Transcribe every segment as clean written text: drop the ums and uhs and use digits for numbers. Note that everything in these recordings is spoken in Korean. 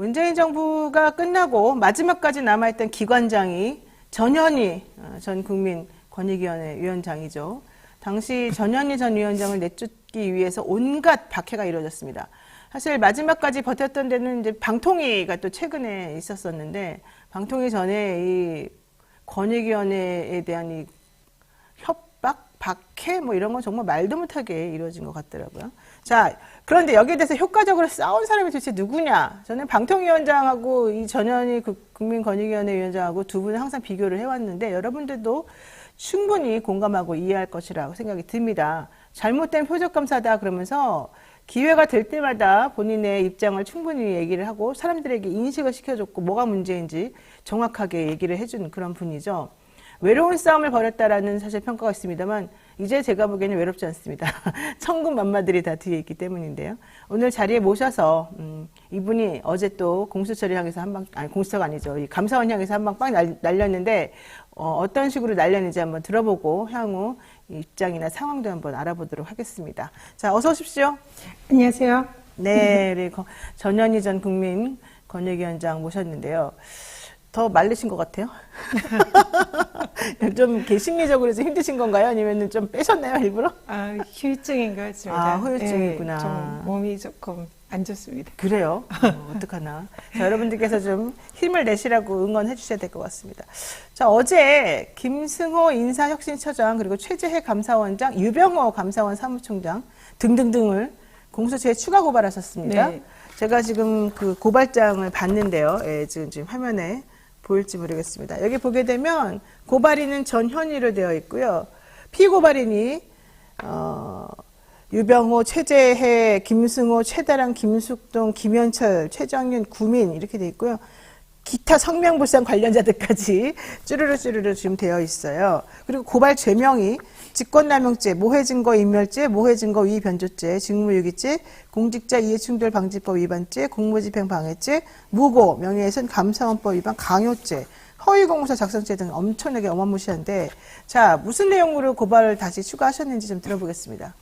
문재인 정부가 끝나고 마지막까지 남아있던 기관장이 전현희 전 국민권익위원회 위원장이죠. 당시 전현희 전 위원장을 내쫓기 위해서 온갖 박해가 이루어졌습니다. 사실 마지막까지 버텼던 데는 이제 방통위가 또 최근에 있었었는데, 방통위 전에 이 권익위원회에 대한 이 협박, 박해 뭐 이런 건 정말 말도 못하게 이루어진 것 같더라고요. 자, 그런데 여기에 대해서 효과적으로 싸운 사람이 도대체 누구냐? 저는 방통위원장하고 이 전현희 국민권익위원회 위원장하고 두 분을 항상 비교를 해왔는데, 여러분들도 충분히 공감하고 이해할 것이라고 생각이 듭니다. 잘못된 표적감사다 그러면서 기회가 될 때마다 본인의 입장을 충분히 얘기를 하고 사람들에게 인식을 시켜줬고 뭐가 문제인지 정확하게 얘기를 해준 그런 분이죠. 외로운 싸움을 벌였다라는 사실 평가가 있습니다만 이제 제가 보기에는 외롭지 않습니다. 천군만마들이 다 뒤에 있기 때문인데요. 오늘 자리에 모셔서 이분이 어제 또 공수처를 향해서 공수처가 아니죠. 이 감사원 향해서 한 방 빵 날렸는데 어떤 식으로 날렸는지 한번 들어보고 향후 입장이나 상황도 한번 알아보도록 하겠습니다. 자, 어서 오십시오. 안녕하세요. 네, 우리 전현희 전 국민권익위원장 모셨는데요. 더 말리신 것 같아요. 좀 심리적으로 좀 힘드신 건가요? 아니면 좀 빼셨나요, 일부러? 후유증인 것 같습니다. 아, 후유증이구나. 네, 좀 몸이 조금 안 좋습니다. 그래요? 어떡하나. 자, 여러분들께서 좀 힘을 내시라고 응원해 주셔야 될 것 같습니다. 자, 어제 김승호 인사혁신처장 그리고 최재해 감사원장, 유병호 감사원 사무총장 등등등을 공수처에 추가 고발하셨습니다. 네. 제가 지금 그 고발장을 봤는데요. 예, 지금 화면에 보일지 모르겠습니다. 여기 보게 되면 고발인은 전현희로 되어 있고요. 피고발인이 유병호, 최재해, 김승호, 최다랑, 김숙동, 김현철, 최정윤, 구민 이렇게 돼 있고요. 기타 성명불상 관련자들까지 쭈르르 지금 되어 있어요. 그리고 고발 죄명이 직권남용죄, 모해증거인멸죄, 모해증거 위변조죄, 직무유기죄, 공직자 이해충돌 방지법 위반죄, 공무집행 방해죄, 무고, 명예훼손 감사원법 위반 강요죄, 허위공문서 작성죄 등 엄청나게 어마무시한데, 자, 무슨 내용으로 고발을 다시 추가하셨는지 좀 들어보겠습니다.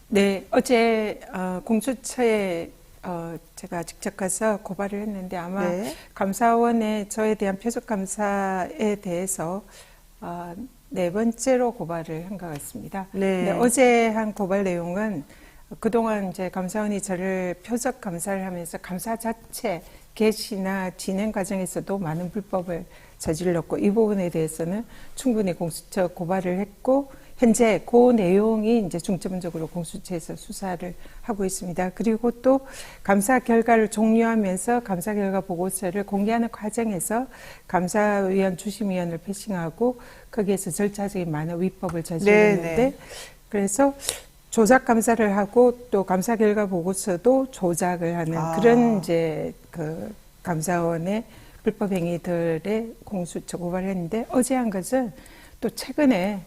네, 어제 공수처에 제가 직접 가서 고발을 했는데 아마 네. 감사원에 저에 대한 표적 감사에 대해서 네 번째로 고발을 한 것 같습니다. 네. 근데 어제 한 고발 내용은 그동안 이제 감사원이 저를 표적 감사를 하면서 감사 자체 개시나 진행 과정에서도 많은 불법을 저질렀고 이 부분에 대해서는 충분히 공수처 고발을 했고 현재 그 내용이 이제 중점적으로 공수처에서 수사를 하고 있습니다. 그리고 또 감사 결과를 종료하면서 감사 결과 보고서를 공개하는 과정에서 감사위원 주심위원을 패싱하고 거기에서 절차적인 많은 위법을 저질렀는데 그래서 조작 감사를 하고 또 감사 결과 보고서도 조작을 하는 그런 이제 그 감사원의 불법 행위들의 공수처 고발을 했는데 어제 한 것은 또 최근에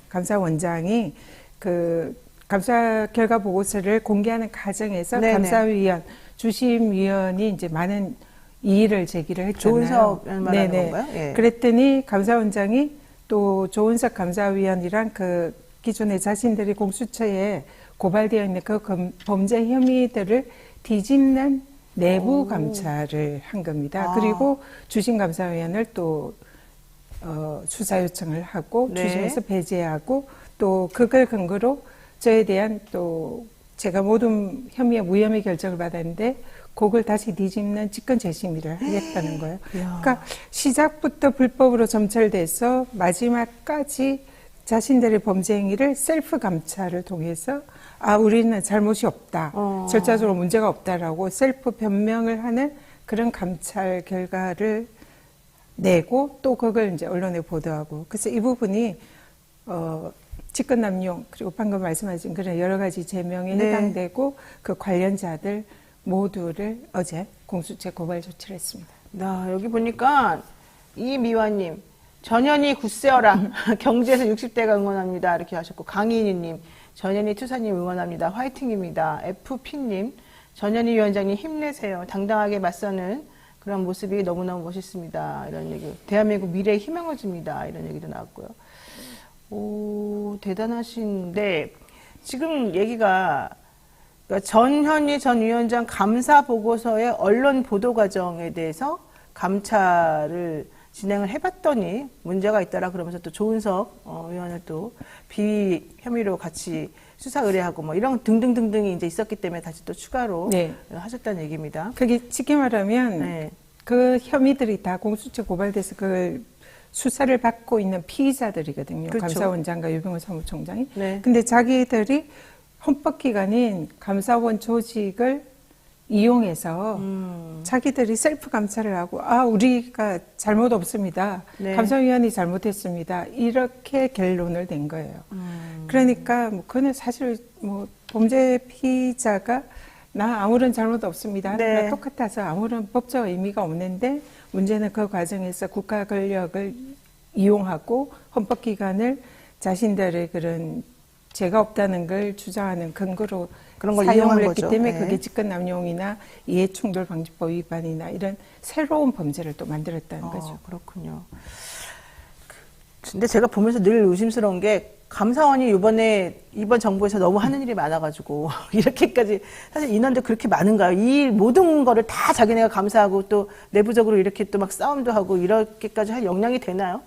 감사원장이 그 감사 결과 보고서를 공개하는 과정에서 네네. 감사위원, 주심위원이 이제 많은 이의를 제기를 했잖아요. 조은석 말하는 건가요? 예. 그랬더니 감사원장이 또 조은석 감사위원이랑 그 기존에 자신들이 공수처에 고발되어 있는 그 범죄 혐의들을 뒤집는 내부 감찰을 한 겁니다. 그리고 주심감사위원을 또 수사 요청을 하고 네. 주심에서 배제하고 또 그걸 근거로 저에 대한 또 제가 모든 혐의의 무혐의 결정을 받았는데 그걸 다시 뒤집는 직권 재심의를 하겠다는 거예요. 그러니까 시작부터 불법으로 점철돼서 마지막까지 자신들의 범죄 행위를 셀프 감찰을 통해서 우리는 잘못이 없다. 절차적으로 문제가 없다라고 셀프 변명을 하는 그런 감찰 결과를 내고 또 그걸 이제 언론에 보도하고 그래서 이 부분이 직권남용 그리고 방금 말씀하신 그런 여러 가지 제명에 네. 해당되고 그 관련자들 모두를 어제 공수처 고발 조치를 했습니다. 여기 보니까 이미화님 전현희 굳세어라 경제에서 60대가 응원합니다 이렇게 하셨고 강인희님 전현희 투사님 응원합니다 화이팅입니다. FP님 전현희 위원장님 힘내세요 당당하게 맞서는 그런 모습이 너무너무 멋있습니다. 이런 얘기. 대한민국 미래에 희망을 줍니다. 이런 얘기도 나왔고요. 오, 대단하신데, 지금 얘기가 그러니까 전현희 전 위원장 감사 보고서의 언론 보도 과정에 대해서 감찰을 진행을 해봤더니 문제가 있다라 그러면서 또 조은석 의원을 또 비위 혐의로 같이 수사 의뢰하고 뭐 이런 등등등등이 이제 있었기 때문에 다시 또 추가로 네. 하셨다는 얘기입니다. 그게 쉽게 말하면 네. 그 혐의들이 다 공수처 고발돼서 그걸 수사를 받고 있는 피의자들이거든요. 그렇죠. 감사원장과 유병호 사무총장이. 네. 근데 자기들이 헌법기관인 감사원 조직을 이용해서 자기들이 셀프 감찰을 하고 우리가 잘못 없습니다. 네. 감사위원이 잘못했습니다. 이렇게 결론을 낸 거예요. 그러니까 뭐 그는 사실 뭐 범죄 피의자가 나 아무런 잘못 없습니다. 네. 하는 거 똑같아서 아무런 법적 의미가 없는데 문제는 그 과정에서 국가 권력을 이용하고 헌법기관을 자신들의 그런 죄가 없다는 걸 주장하는 근거로 그런 걸 사용을 이용한 했기 거죠. 때문에 네. 그게 직권남용이나 이해충돌방지법 위반이나 이런 새로운 범죄를 또 만들었다는 거죠. 그렇군요. 근데 제가 보면서 늘 의심스러운 게 감사원이 이번 정부에서 너무 하는 일이 많아가지고 이렇게까지 사실 인원도 그렇게 많은가요? 이 모든 거를 다 자기네가 감사하고 또 내부적으로 이렇게 또 막 싸움도 하고 이렇게까지 할 역량이 되나요?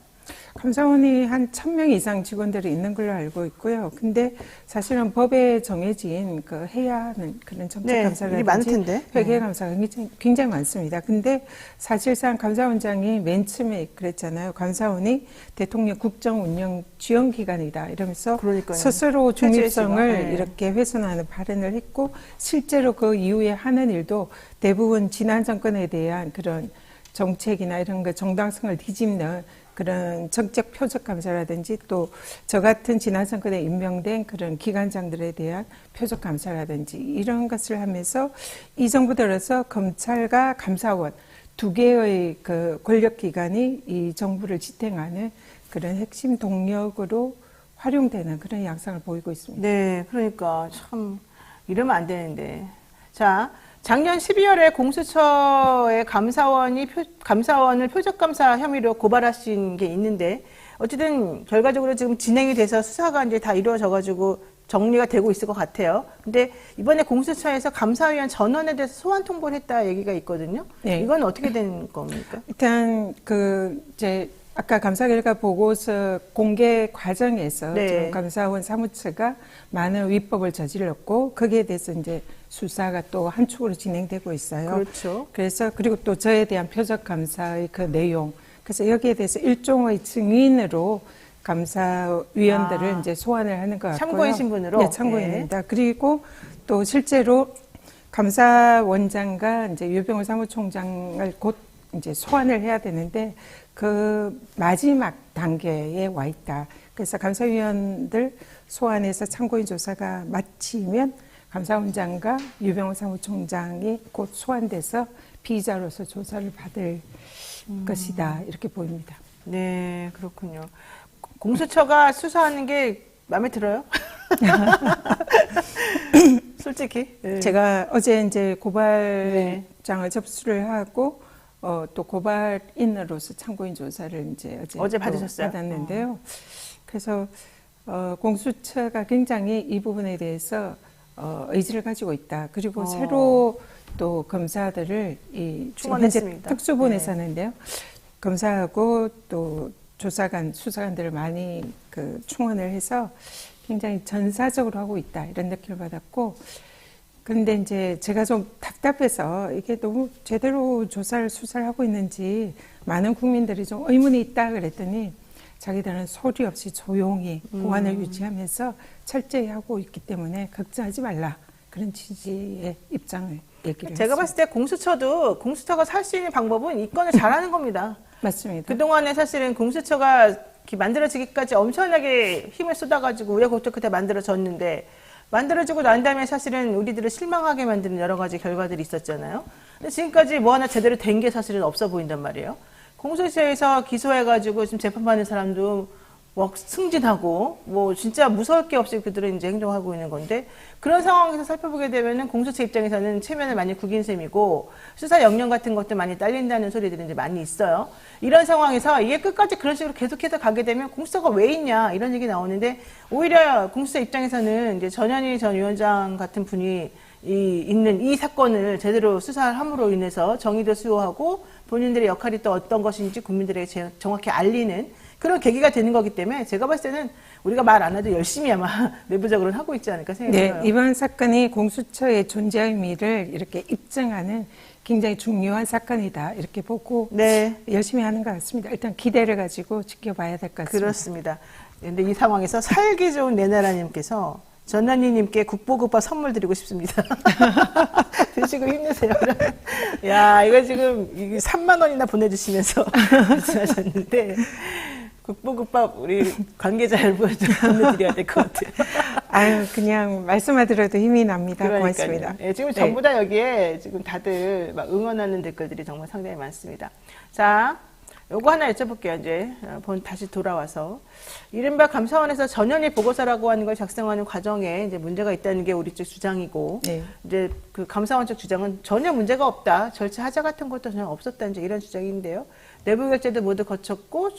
감사원이 한 1,000명 이상 직원들이 있는 걸로 알고 있고요. 근데 사실은 법에 정해진 그 해야 하는 그런 네, 일이 많을 정책감사라든지 텐데. 회계감사가 굉장히 많습니다. 근데 사실상 감사원장이 맨 처음에 그랬잖아요. 감사원이 대통령 국정운영 지원기관이다 이러면서 그러니까요. 스스로 중립성을 네. 이렇게 훼손하는 발언을 했고 실제로 그 이후에 하는 일도 대부분 지난 정권에 대한 그런 정책이나 이런 거 정당성을 뒤집는 그런 정책 표적 감사라든지 또 저 같은 지난 정권에 임명된 그런 기관장들에 대한 표적 감사라든지 이런 것을 하면서 이 정부 들어서 검찰과 감사원 두 개의 그 권력기관이 이 정부를 지탱하는 그런 핵심 동력으로 활용되는 그런 양상을 보이고 있습니다. 네, 그러니까 참 이러면 안 되는데. 자, 작년 12월에 공수처의 감사원을 표적감사 혐의로 고발하신 게 있는데 어쨌든 결과적으로 지금 진행이 돼서 수사가 이제 다 이루어져가지고 정리가 되고 있을 것 같아요. 근데 이번에 공수처에서 감사위원 전원에 대해서 소환 통보를 했다 얘기가 있거든요. 네. 이건 어떻게 된 겁니까? 일단 이제 아까 감사 결과 보고서 공개 과정에서 네. 지금 감사원 사무처가 많은 위법을 저질렀고 거기에 대해서 이제 수사가 또 한 축으로 진행되고 있어요. 그렇죠. 그래서 그리고 또 저에 대한 표적 감사의 그 내용. 그래서 여기에 대해서 일종의 증인으로 감사위원들을 이제 소환을 하는 것 같고요. 참고인 신분으로? 네, 참고인입니다. 그리고 또 실제로 감사원장과 이제 유병호 사무총장을 곧 이제 소환을 해야 되는데 그 마지막 단계에 와 있다. 그래서 감사위원들 소환해서 참고인 조사가 마치면 감사원장과 유병호 사무총장이 곧 소환돼서 피의자로서 조사를 받을 것이다. 이렇게 보입니다. 네, 그렇군요. 공수처가 수사하는 게 마음에 들어요? 솔직히. 네. 제가 어제 이제 고발장을 접수를 하고 또 고발인으로서 참고인 조사를 이제 어제 받으셨어요? 받았는데요. 그래서 공수처가 굉장히 이 부분에 대해서 의지를 가지고 있다. 그리고 새로 또 검사들을 지금 현재 특수본에 사는데요. 검사하고 또 조사관, 수사관들을 많이 충원을 해서 굉장히 전사적으로 하고 있다. 이런 느낌을 받았고, 근데 이제 제가 좀 답답해서 이게 너무 제대로 조사를, 수사를 하고 있는지 많은 국민들이 좀 의문이 있다 그랬더니 자기들은 소리 없이 조용히 보안을 유지하면서 철저히 하고 있기 때문에 걱정하지 말라. 그런 취지의 입장을 얘기를 제가 했습니다. 봤을 때 공수처가 살 수 있는 방법은 이 건을 잘하는 겁니다. 맞습니다. 그동안에 사실은 공수처가 이렇게 만들어지기까지 엄청나게 힘을 쏟아가지고 우여곡절 끝에 만들어졌는데 만들어지고 난 다음에 사실은 우리들을 실망하게 만드는 여러 가지 결과들이 있었잖아요. 근데 지금까지 뭐 하나 제대로 된 게 사실은 없어 보인단 말이에요. 공수처에서 기소해가지고 지금 재판받는 사람도 막 승진하고 뭐 진짜 무서울 게 없이 그들은 이제 행동하고 있는 건데 그런 상황에서 살펴보게 되면은 공수처 입장에서는 체면을 많이 구긴 셈이고 수사 역량 같은 것도 많이 딸린다는 소리들이 이제 많이 있어요. 이런 상황에서 이게 끝까지 그런 식으로 계속해서 가게 되면 공수처가 왜 있냐 이런 얘기 나오는데 오히려 공수처 입장에서는 이제 전현희 전 위원장 같은 분이 있는 이 사건을 제대로 수사를 함으로 인해서 정의도 수호하고 본인들의 역할이 또 어떤 것인지 국민들에게 정확히 알리는 그런 계기가 되는 거기 때문에 제가 봤을 때는 우리가 말 안 해도 열심히 아마 내부적으로는 하고 있지 않을까 생각이 들어요. 네, 이번 사건이 공수처의 존재 의미를 이렇게 입증하는 굉장히 중요한 사건이다 이렇게 보고 네. 열심히 하는 것 같습니다. 일단 기대를 가지고 지켜봐야 될 것 같습니다. 그렇습니다. 그런데 이 상황에서 살기 좋은 내 나라님께서 전현희님께 국보급밥 선물 드리고 싶습니다. 드시고 힘내세요. 야, 이거 지금 3만 원이나 보내주시면서 말씀하셨는데 국보급밥 우리 관계자 여러분들 보내드려야 될 것 같아요. 아유, 그냥 말씀만 들어도 힘이 납니다. 그러니까요. 고맙습니다. 예, 지금 전부 다 여기에 지금 다들 막 응원하는 댓글들이 정말 상당히 많습니다. 자, 요거 하나 여쭤볼게요. 이제 다시 돌아와서 이른바 감사원에서 전현희 보고서라고 하는 걸 작성하는 과정에 이제 문제가 있다는 게 우리 쪽 주장이고, 네. 이제 그 감사원 쪽 주장은 전혀 문제가 없다, 절차 하자 같은 것도 전혀 없었다 이제 이런 주장인데요. 내부 결제도 모두 거쳤고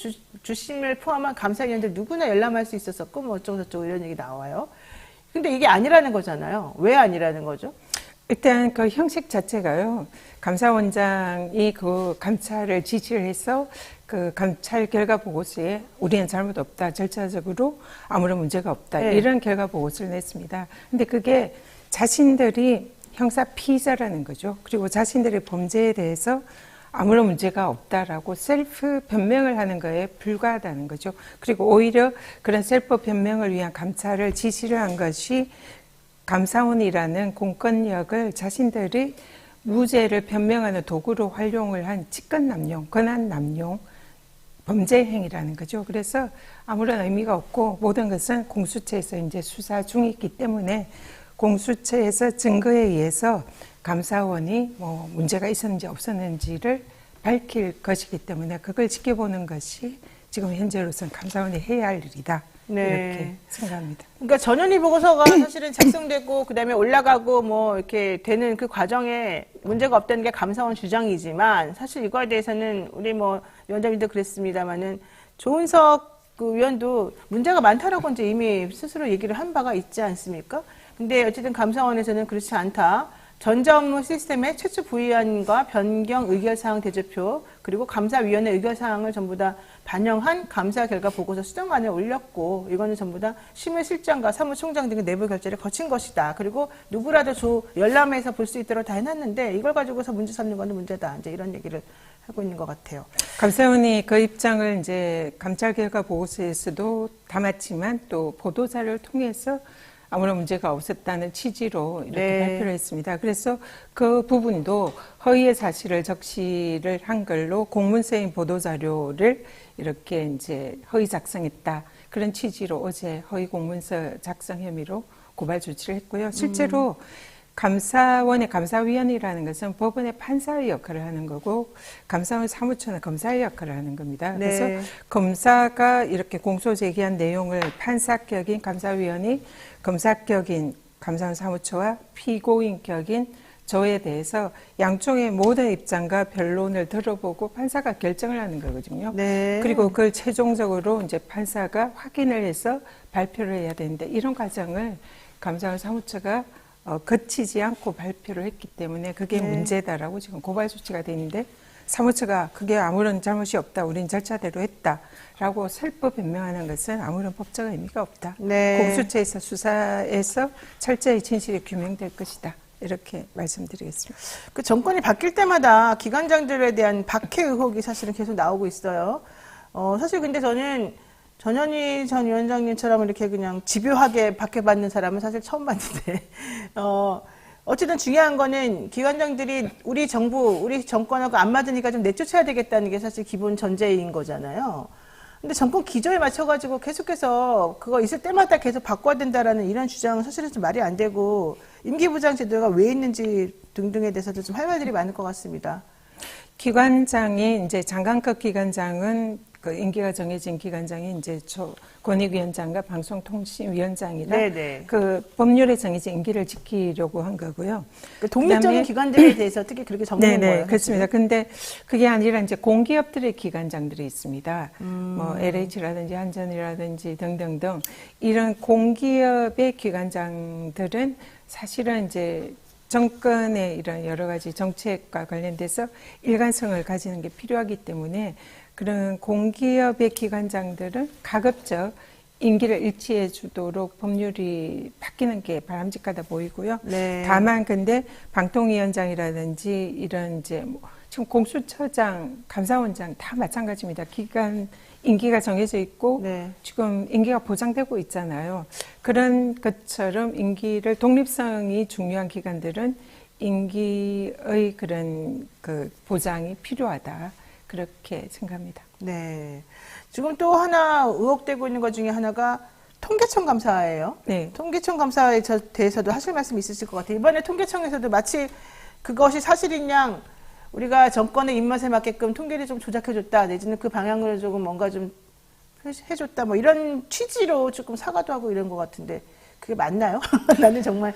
주심을 포함한 감사위원들 누구나 열람할 수 있었었고 뭐 어쩌고저쩌고 이런 얘기 나와요. 근데 이게 아니라는 거잖아요. 왜 아니라는 거죠? 일단 그 형식 자체가요. 감사원장이 그 감찰을 지시를 해서 그 감찰 결과 보고서에 우리는 잘못 없다. 절차적으로 아무런 문제가 없다. 네. 이런 결과 보고서를 냈습니다. 근데 그게 자신들이 형사 피의자라는 거죠. 그리고 자신들의 범죄에 대해서 아무런 문제가 없다라고 셀프 변명을 하는 거에 불과하다는 거죠. 그리고 오히려 그런 셀프 변명을 위한 감찰을 지시를 한 것이 감사원이라는 공권력을 자신들이 무죄를 변명하는 도구로 활용을 한 직권 남용, 권한 남용, 범죄 행위라는 거죠. 그래서 아무런 의미가 없고 모든 것은 공수처에서 이제 수사 중이기 때문에 공수처에서 증거에 의해서 감사원이 뭐 문제가 있었는지 없었는지를 밝힐 것이기 때문에 그걸 지켜보는 것이 지금 현재로서는 감사원이 해야 할 일이다. 네. 이렇게 생각합니다. 그러니까 전현희 보고서가 사실은 작성되고 그다음에 올라가고 뭐 이렇게 되는 그 과정에 문제가 없다는 게 감사원 주장이지만 사실 이거에 대해서는 우리 뭐 위원장님도 그랬습니다마는 조은석 그 위원도 문제가 많다라고 이제 이미 스스로 얘기를 한 바가 있지 않습니까? 근데 어쨌든 감사원에서는 그렇지 않다. 전자업무 시스템의 최초 부의안과 변경 의결사항 대조표 그리고 감사위원회 의결사항을 전부 다 반영한 감사 결과 보고서 수정안을 올렸고 이거는 전부 다 심의실장과 사무총장 등의 내부 결재를 거친 것이다. 그리고 누구라도 열람해서 볼 수 있도록 다 해놨는데 이걸 가지고서 문제 삼는 건 문제다. 이제 이런 얘기를 하고 있는 것 같아요. 감사원이 그 입장을 이제 감찰 결과 보고서에서도 담았지만 또 보도자료를 통해서 아무런 문제가 없었다는 취지로 이렇게 네. 발표를 했습니다. 그래서 그 부분도 허위의 사실을 적시를 한 걸로 공문서인 보도자료를 이렇게 이제 허위 작성했다. 그런 취지로 어제 허위 공문서 작성 혐의로 고발 조치를 했고요. 실제로 감사원의 감사위원이라는 것은 법원의 판사의 역할을 하는 거고 감사원 사무처는 검사의 역할을 하는 겁니다. 네. 그래서 검사가 이렇게 공소 제기한 내용을 판사격인 감사위원이 검사격인 감사원 사무처와 피고인격인 저에 대해서 양쪽의 모든 입장과 변론을 들어보고 판사가 결정을 하는 거거든요. 네. 그리고 그걸 최종적으로 이제 판사가 확인을 해서 발표를 해야 되는데 이런 과정을 감사원 사무처가 거치지 않고 발표를 했기 때문에 그게 네. 문제다라고 지금 고발 조치가 돼 있는데 사무처가 그게 아무런 잘못이 없다. 우린 절차대로 했다라고 설법 변명하는 것은 아무런 법적 의미가 없다. 네. 공수처에서 수사에서 철저히 진실이 규명될 것이다. 이렇게 말씀드리겠습니다. 그 정권이 바뀔 때마다 기관장들에 대한 박해 의혹이 사실은 계속 나오고 있어요. 사실 근데 저는 전현희 전 위원장님처럼 이렇게 그냥 집요하게 박해받는 사람은 사실 처음 봤는데, 어쨌든 중요한 거는 기관장들이 우리 정부, 우리 정권하고 안 맞으니까 좀 내쫓아야 되겠다는 게 사실 기본 전제인 거잖아요. 근데 정권 기조에 맞춰가지고 계속해서 그거 있을 때마다 계속 바꿔야 된다라는 이런 주장은 사실은 좀 말이 안 되고 임기부장 제도가 왜 있는지 등등에 대해서도 좀 할 말들이 많을 것 같습니다. 기관장이 이제 장관급 기관장은 그 임기가 정해진 기관장이 이제 권익위원장과 방송통신위원장이라 네네. 그 법률에 정해진 임기를 지키려고 한 거고요. 그 독립적인 기관들에 대해서 특히 그렇게 정하는 네네, 거예요. 그렇습니다. 근데 그게 아니라 이제 공기업들의 기관장들이 있습니다. 뭐 LH라든지 한전이라든지 등등등 이런 공기업의 기관장들은 사실은 이제 정권의 이런 여러 가지 정책과 관련돼서 일관성을 가지는 게 필요하기 때문에 그런 공기업의 기관장들은 가급적 임기를 일치해 주도록 법률이 바뀌는 게 바람직하다 보이고요. 네. 다만 근데 방통위원장이라든지 이런 이제 뭐 지금 공수처장, 감사원장 다 마찬가지입니다. 기간 임기가 정해져 있고 네. 지금 임기가 보장되고 있잖아요. 그런 것처럼 임기를 독립성이 중요한 기관들은 임기의 그런 그 보장이 필요하다. 그렇게 생각합니다. 네. 지금 또 하나 의혹되고 있는 것 중에 하나가 통계청 감사예요. 네. 통계청 감사에 대해서도 하실 말씀 있으실 것 같아요. 이번에 통계청에서도 마치 그것이 사실인 양 우리가 정권의 입맛에 맞게끔 통계를 좀 조작해줬다, 내지는 그 방향으로 조금 뭔가 좀 해줬다, 뭐 이런 취지로 조금 사과도 하고 이런 것 같은데 그게 맞나요? 나는 정말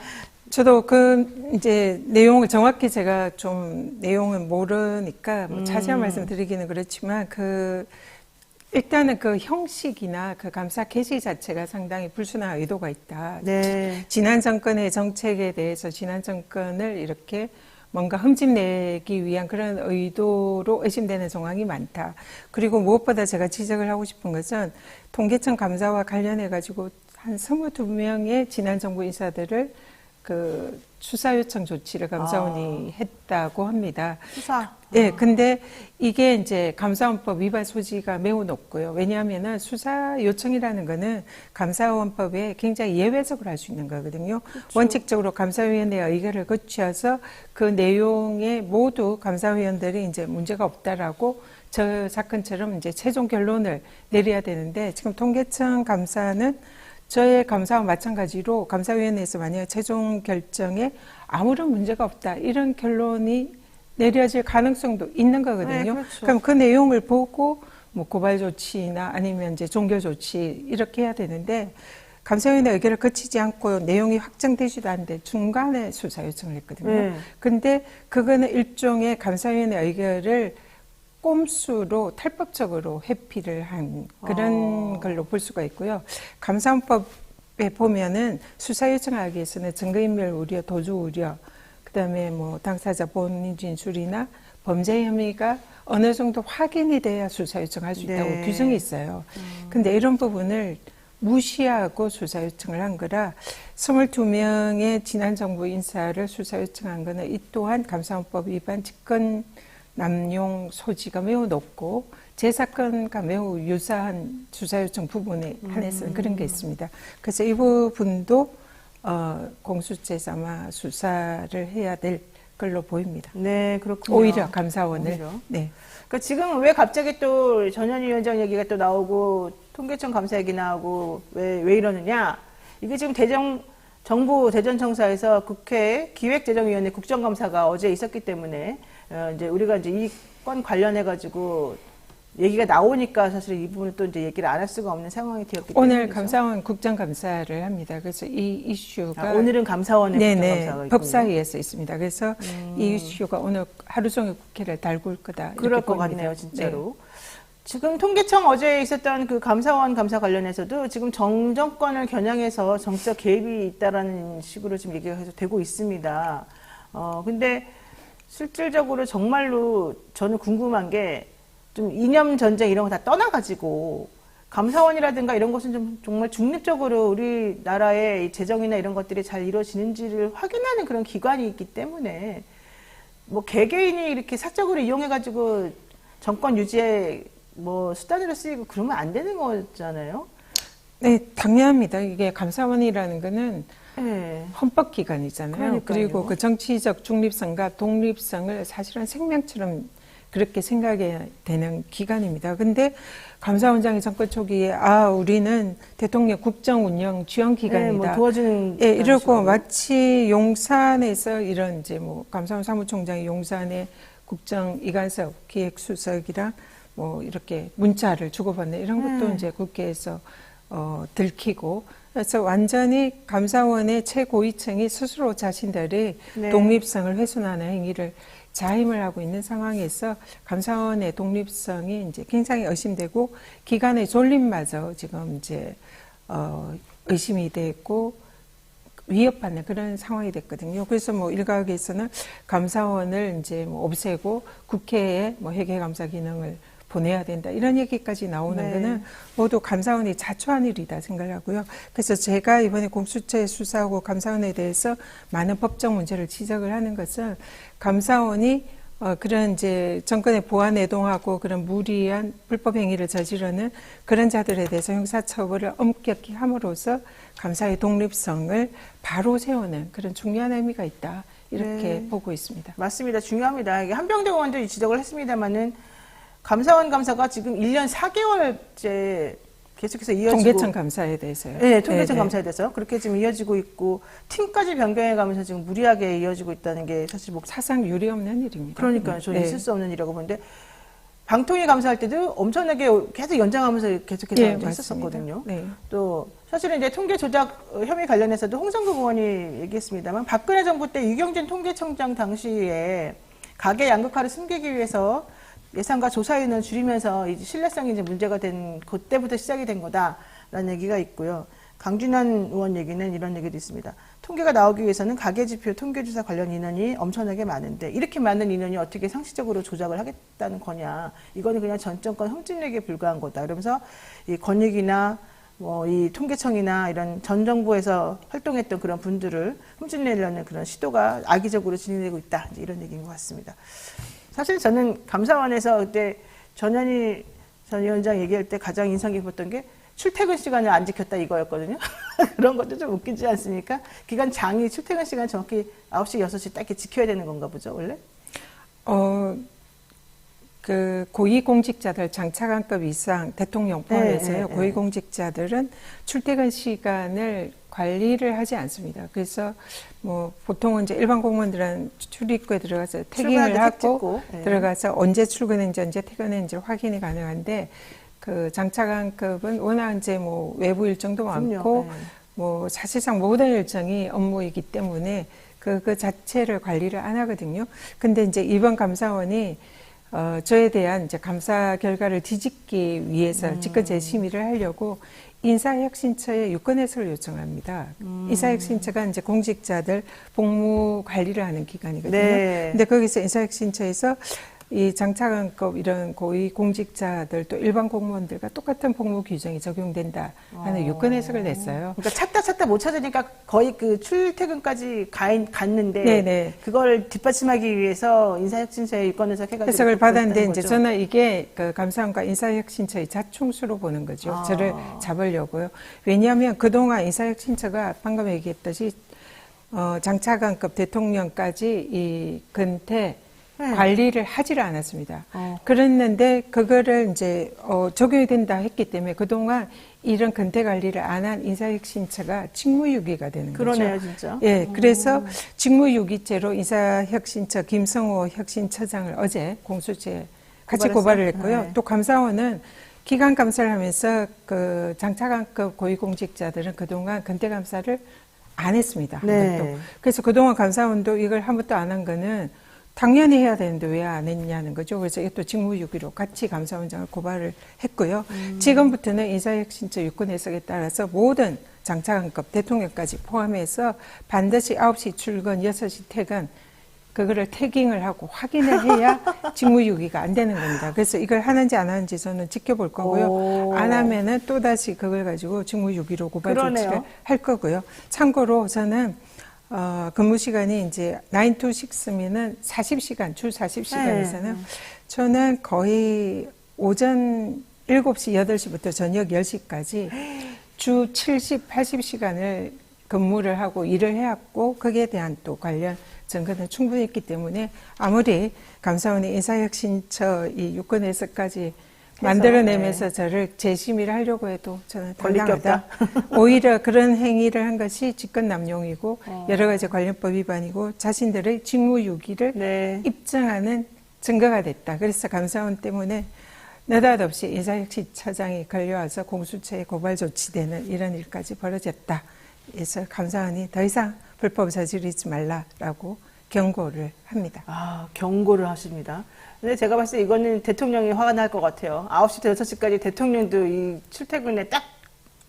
저도 그 이제 내용을 정확히 제가 좀 내용을 모르니까 뭐 자세한 말씀 드리기는 그렇지만 그 일단은 그 형식이나 그 감사 개시 자체가 상당히 불순한 의도가 있다. 네. 지난 정권의 정책에 대해서 지난 정권을 이렇게 뭔가 흠집내기 위한 그런 의도로 의심되는 정황이 많다. 그리고 무엇보다 제가 지적을 하고 싶은 것은 통계청 감사와 관련해 가지고 한 22명의 지난 정부 인사들을 그 수사 요청 조치를 감사원이 했다고 합니다. 수사. 네, 근데 이게 이제 감사원법 위반 소지가 매우 높고요. 왜냐하면은 수사 요청이라는 거는 감사원법에 굉장히 예외적으로 할 수 있는 거거든요. 그렇죠. 원칙적으로 감사위원회의 의결을 거쳐서 그 내용에 모두 감사위원들이 이제 문제가 없다라고 저 사건처럼 이제 최종 결론을 내려야 되는데 지금 통계청 감사는 저의 감사와 마찬가지로 감사위원회에서 만약 최종 결정에 아무런 문제가 없다 이런 결론이 내려질 가능성도 있는 거거든요. 네, 그렇죠. 그럼 그 내용을 보고 뭐 고발 조치나 아니면 이제 종결 조치 이렇게 해야 되는데 감사위원회 의결을 거치지 않고 내용이 확정되지도 않는데 중간에 수사 요청을 했거든요. 네. 근데 그거는 일종의 감사위원회 의결을 꼼수로 탈법적으로 회피를 한 그런 걸로 볼 수가 있고요. 감사원법에 보면은 수사 요청하기 위해서는 증거인멸 우려, 도주 우려, 그다음에 뭐 당사자 본인 진술이나 범죄 혐의가 어느 정도 확인이 돼야 수사 요청할 수 있다고 네. 규정이 있어요. 근데 이런 부분을 무시하고 수사 요청을 한 거라 22명의 지난 정부 인사를 수사 요청한 거는 이 또한 감사원법 위반 직권 남용 소지가 매우 높고 제 사건과 매우 유사한 수사 요청 부분에 한해서는 그런 게 있습니다. 그래서 이 부분도 공수처에서 아마 수사를 해야 될 걸로 보입니다. 네, 그렇군요. 오히려 감사원을. 오히려. 네. 그러니까 지금 왜 갑자기 또 전현희 위원장 얘기가 또 나오고 통계청 감사 얘기 나오고 왜 이러느냐? 이게 지금 정부 대전청사에서 국회 기획재정위원회 국정감사가 어제 있었기 때문에 이제 우리가 이제 이 건 관련해 가지고 얘기가 나오니까 사실 이 부분을 또 이제 얘기를 안 할 수가 없는 상황이 되었기 때문에 오늘 감사원 국정감사를 합니다. 그래서 이 이슈가 오늘은 감사원의 국정감사가 있군요. 법사위에서 있습니다. 그래서 이 이슈가 오늘 하루 종일 국회를 달굴 거다. 그럴 것 봅니다. 같네요, 진짜로. 네. 지금 통계청 어제 있었던 그 감사원 감사 관련해서도 지금 정권을 겨냥해서 정치적 개입이 있다라는 식으로 지금 얘기가 계속 되고 있습니다. 근데 실질적으로 정말로 저는 궁금한 게 좀 이념 전쟁 이런 거 다 떠나가지고 감사원이라든가 이런 것은 좀 정말 중립적으로 우리나라의 재정이나 이런 것들이 잘 이루어지는지를 확인하는 그런 기관이 있기 때문에 뭐 개개인이 이렇게 사적으로 이용해가지고 정권 유지에 뭐 수단으로 쓰이고 그러면 안 되는 거잖아요. 네, 당연합니다. 이게 감사원이라는 거는 네. 헌법기관이잖아요. 그러니까요. 그리고 그 정치적 중립성과 독립성을 사실은 생명처럼 그렇게 생각해야 되는 기관입니다. 근데 감사원장이 정권 초기에 우리는 대통령 국정 운영 지원 기관이다. 네, 뭐 도와주는 예, 이러고 식으로. 마치 용산에서 이런 이제 뭐 감사원 사무총장이 용산의 국정 이관석 기획수석이랑 뭐 이렇게 문자를 주고받는 이런 것도 이제 국회에서 들키고, 그래서 완전히 감사원의 최고위층이 스스로 자신들의 네. 독립성을 훼손하는 행위를 자임을 하고 있는 상황에서 감사원의 독립성이 이제 굉장히 의심되고 기관의 존립마저 지금 이제 의심이 됐고 위협받는 그런 상황이 됐거든요. 그래서 뭐 일각에서는 감사원을 이제 뭐 없애고 국회에 뭐 회계감사 기능을 보내야 된다 이런 얘기까지 나오는 네. 거는 모두 감사원이 자초한 일이다 생각을 하고요. 그래서 제가 이번에 공수처에 수사하고 감사원에 대해서 많은 법적 문제를 지적을 하는 것은 감사원이 그런 이제 정권의 보안 애동하고 그런 무리한 불법 행위를 저지르는 그런 자들에 대해서 형사처벌을 엄격히 함으로써 감사의 독립성을 바로 세우는 그런 중요한 의미가 있다 이렇게 네. 보고 있습니다. 맞습니다. 중요합니다. 이게 한병대 의원도 지적을 했습니다만은 감사원 감사가 지금 1년 4개월째 계속해서 이어지고 통계청 감사에 대해서요. 네, 통계청 네네. 감사에 대해서 그렇게 지금 이어지고 있고 팀까지 변경해가면서 지금 무리하게 이어지고 있다는 게 사실 뭐 사상 유례 없는 일입니다. 그러니까요. 저는 네. 있을 수 없는 일이라고 보는데 방통위 감사할 때도 엄청나게 계속 연장하면서 계속해서 예, 이제 했었거든요. 네. 또 사실은 이제 통계 조작 혐의 관련해서도 홍성국 의원이 얘기했습니다만 박근혜 정부 때 유경진 통계청장 당시에 가계 양극화를 숨기기 위해서 예산과 조사 인원을 줄이면서 이제 신뢰성이 이제 문제가 된 그때부터 시작이 된 거다라는 얘기가 있고요. 강준환 의원 얘기는 이런 얘기도 있습니다. 통계가 나오기 위해서는 가계지표 통계조사 관련 인원이 엄청나게 많은데 이렇게 많은 인원이 어떻게 상시적으로 조작을 하겠다는 거냐. 이거는 그냥 전 정권 흠집내기에 불과한 거다. 그러면서 이 권익이나 뭐 이 통계청이나 이런 전 정부에서 활동했던 그런 분들을 흠집내려는 그런 시도가 악의적으로 진행되고 있다. 이제 이런 얘기인 것 같습니다. 사실 저는 감사원에서 그때 전현희 전 위원장 얘기할 때 가장 인상 깊었던 게 출퇴근 시간을 안 지켰다 이거였거든요. 그런 것도 좀 웃기지 않습니까? 기관 장이 출퇴근 시간 정확히 9시, 6시 딱 이렇게 지켜야 되는 건가 보죠, 원래? 그 고위공직자들 장차관급 이상 대통령 포함해서요. 고위공직자들은 출퇴근 시간을 관리를 하지 않습니다. 그래서 뭐 보통은 이제 일반 공무원들은 출입구에 들어가서 태깅을 하고 들어가서 언제 출근했는지 언제 퇴근했는지 확인이 가능한데 그 장차관급은 워낙 이제 뭐 외부 일정도 많고 뭐 사실상 모든 일정이 업무이기 때문에 그 자체를 관리를 안 하거든요. 근데 이제 이번 감사원이 저에 대한 이제 감사 결과를 뒤집기 위해서 직권 재심의를 하려고 인사혁신처에 유권 해석을 요청합니다. 인사혁신처가 이제 공직자들 복무 관리를 하는 기관이거든요. 네. 근데 거기서 인사혁신처에서 이 장차관급 이런 고위 공직자들 또 일반 공무원들과 똑같은 복무 규정이 적용된다 하는 유권 해석을 냈어요. 그러니까 찾다 못 찾으니까 거의 그 출퇴근까지 갔는데 네네. 그걸 뒷받침하기 위해서 인사혁신처에 유권 해석해가지고 해석을 받았는데 이제 거죠. 저는 이게 그 감사원과 인사혁신처의 자충수로 보는 거죠. 저를 잡으려고요. 왜냐하면 그동안 인사혁신처가 방금 얘기했듯이 장차관급 대통령까지 이 근태 관리를 하지를 않았습니다. 그랬는데 그거를 이제 적용이 된다 했기 때문에 그동안 이런 근태 관리를 안 한 인사혁신처가 직무유기가 되는 거죠. 그러네요, 진짜. 예, 그래서 직무유기죄로 인사혁신처 김성호 혁신처장을 어제 공수처에 같이 고발을 했고요. 네. 또 감사원은 기간 감사를 하면서 그 장차관급 고위공직자들은 그동안 근태 감사를 안 했습니다. 한 네. 번도. 그래서 그동안 감사원도 이걸 한 번도 안 한 거는 당연히 해야 되는데 왜 안 했냐는 거죠. 그래서 이것도 직무유기로 같이 감사원장을 고발을 했고요. 지금부터는 인사혁신처 유권 해석에 따라서 모든 장차관급 대통령까지 포함해서 반드시 9시 출근, 6시 퇴근 그거를 태깅을 하고 확인을 해야 직무유기가 안 되는 겁니다. 그래서 이걸 하는지 안 하는지 저는 지켜볼 거고요. 안 하면은 또다시 그걸 가지고 직무유기로 고발 조치를 할 거고요. 참고로 저는 근무 시간이 이제 9 to 6면은 40시간, 주 40시간에서는 저는 거의 오전 7시, 8시부터 저녁 10시까지 주 70, 80시간을 근무를 하고 일을 해왔고 거기에 대한 또 관련 증거는 충분히 있기 때문에 아무리 감사원이 인사혁신처 이 유권 해석까지 만들어내면서 저를 재심의를 하려고 해도 저는 당당하다. 오히려 그런 행위를 한 것이 직권남용이고 여러 가지 관련법 위반이고 자신들의 직무유기를 입증하는 증거가 됐다. 그래서 감사원 때문에 느닷없이 인사혁신처장이 걸려와서 공수처에 고발 조치되는 이런 일까지 벌어졌다. 그래서 감사원이 더 이상 불법 저지르지 말라라고 경고를 합니다. 아, 경고를 하십니다. 근데 제가 봤을 때 이거는 대통령이 화가 날 것 같아요. 9시부터 6시까지 대통령도 이 출퇴근에 딱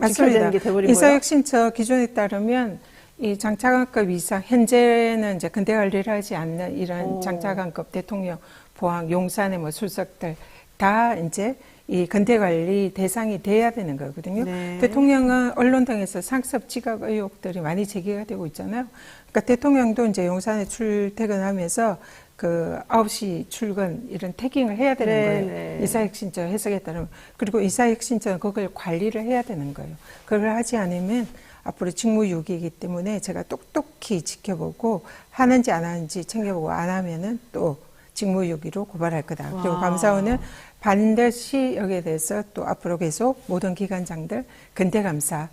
지켜야 되는 게 돼버린 거예요. 인사혁신처 기준에 따르면 이 장차관급 이상, 현재는 이제 근대 관리를 하지 않는 이런 장차관급 대통령, 보안, 용산의 뭐 술석들 다 이제 이 근대 관리 대상이 돼야 되는 거거든요. 네. 대통령은 언론 등에서 상습 지각 의혹들이 많이 제기가 되고 있잖아요. 그러니까 대통령도 이제 용산에 출퇴근하면서 그 9시 출근 이런 태깅을 해야 되는 네, 거예요. 네. 인사혁신처 해석에 따르면. 그리고 인사혁신처는 그걸 관리를 해야 되는 거예요. 그걸 하지 않으면 앞으로 직무유기이기 때문에 제가 똑똑히 지켜보고 하는지 안 하는지 챙겨보고 안 하면은 또 직무유기로 고발할 거다. 와. 그리고 감사원은 반드시 여기에 대해서 또 앞으로 계속 모든 기관장들 근대감사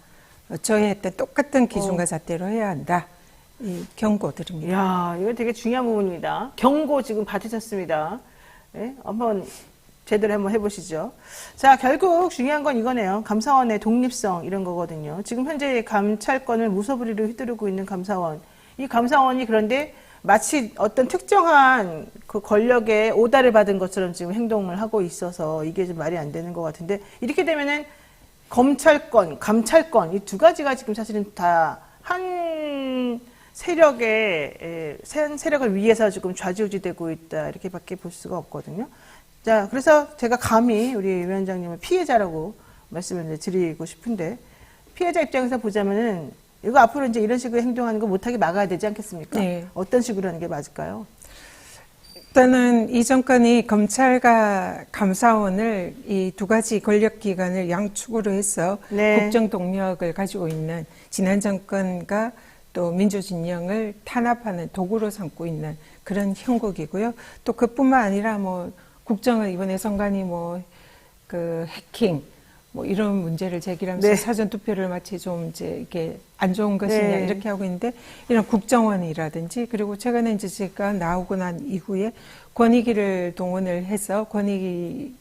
저희 했던 똑같은 기준과 잣대로 해야 한다. 이 경고 드립니다. 이야, 이거 되게 중요한 부분입니다. 경고 지금 받으셨습니다. 네, 한번 제대로 한번 해보시죠. 자, 결국 중요한 건 이거네요. 감사원의 독립성 이런 거거든요. 지금 현재 감찰권을 무소불위로 휘두르고 있는 감사원. 이 감사원이 그런데 마치 어떤 특정한 그 권력의 오다를 받은 것처럼 지금 행동을 하고 있어서 이게 좀 말이 안 되는 것 같은데 이렇게 되면은 검찰권, 감찰권 이 두 가지가 지금 사실은 다 한 세력을 위해서 지금 좌지우지되고 있다 이렇게밖에 볼 수가 없거든요. 자, 그래서 제가 감히 우리 위원장님을 피해자라고 말씀을 드리고 싶은데 피해자 입장에서 보자면은 이거 앞으로 이제 이런 식으로 행동하는 거 못하게 막아야 되지 않겠습니까? 네. 어떤 식으로 하는 게 맞을까요? 일단은 이 정권이 검찰과 감사원을 이 두 가지 권력기관을 양축으로 해서 네. 국정 동력을 가지고 있는 지난 정권과 또 민주진영을 탄압하는 도구로 삼고 있는 그런 형국이고요. 또 그뿐만 아니라 뭐 국정을 이번에 선관위 뭐 그 해킹 뭐 이런 문제를 제기하면서 네. 사전 투표를 마치 좀 이제 이게 안 좋은 것이냐 네. 이렇게 하고 있는데 이런 국정원이라든지 그리고 최근에 이제 제가 나오고 난 이후에 권익위를 동원을 해서 권익위가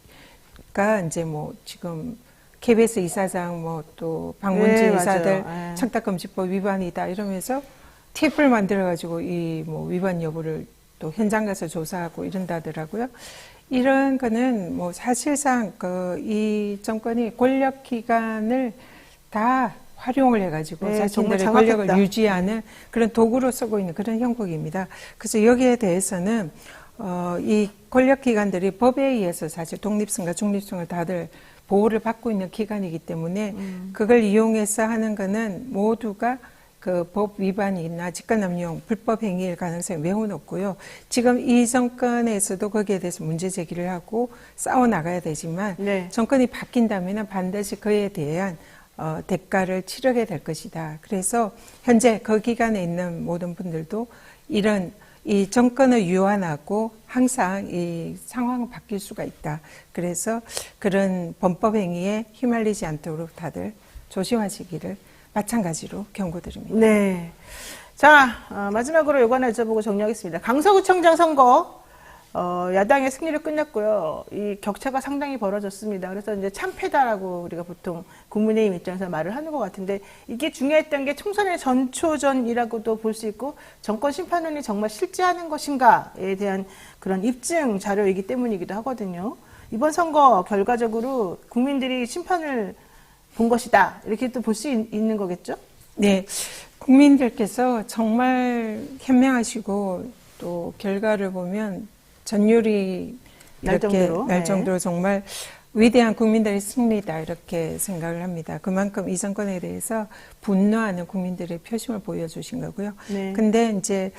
이제 뭐 지금 KBS 이사장 뭐 또 방문지 네, 이사들 맞아요. 네. 청탁금지법 위반이다 이러면서 팁을 만들어가지고 이 뭐 위반 여부를 또 현장 가서 조사하고 이런다더라고요. 이런 거는 뭐 사실상 이 정권이 권력기관을 다 활용을 해가지고 네, 자신들의 정말 권력을 장악했다. 유지하는 그런 도구로 쓰고 있는 그런 형국입니다. 그래서 여기에 대해서는 이 권력기관들이 법에 의해서 사실 독립성과 중립성을 다들 보호를 받고 있는 기관이기 때문에 그걸 이용해서 하는 거는 모두가 그 법 위반이나 직권남용 불법 행위일 가능성이 매우 높고요. 지금 이 정권에서도 거기에 대해서 문제 제기를 하고 싸워 나가야 되지만 네. 정권이 바뀐다면 반드시 그에 대한 대가를 치르게 될 것이다. 그래서 현재 그 기관에 있는 모든 분들도 이런 이 정권을 유한하고 항상 이 상황은 바뀔 수가 있다. 그래서 그런 범법 행위에 휘말리지 않도록 다들 조심하시기를 마찬가지로 경고드립니다. 네. 자, 마지막으로 요거 하나 여쭤보고 정리하겠습니다. 강서구청장 선거, 야당의 승리로 끝났고요. 이 격차가 상당히 벌어졌습니다. 그래서 이제 참패다라고 우리가 보통 국민의힘 입장에서 말을 하는 것 같은데 이게 중요했던 게 총선의 전초전이라고도 볼 수 있고 정권 심판원이 정말 실제하는 것인가에 대한 그런 입증 자료이기 때문이기도 하거든요. 이번 선거 결과적으로 국민들이 심판을 본 것이다. 이렇게 또 볼 수 있는 거겠죠? 네. 국민들께서 정말 현명하시고 또 결과를 보면 전율이 날 이렇게 정도로, 날 네. 정도로 정말 위대한 국민들의 승리다 이렇게 생각을 합니다. 그만큼 이 정권에 대해서 분노하는 국민들의 표심을 보여주신 거고요. 네. 근데 이제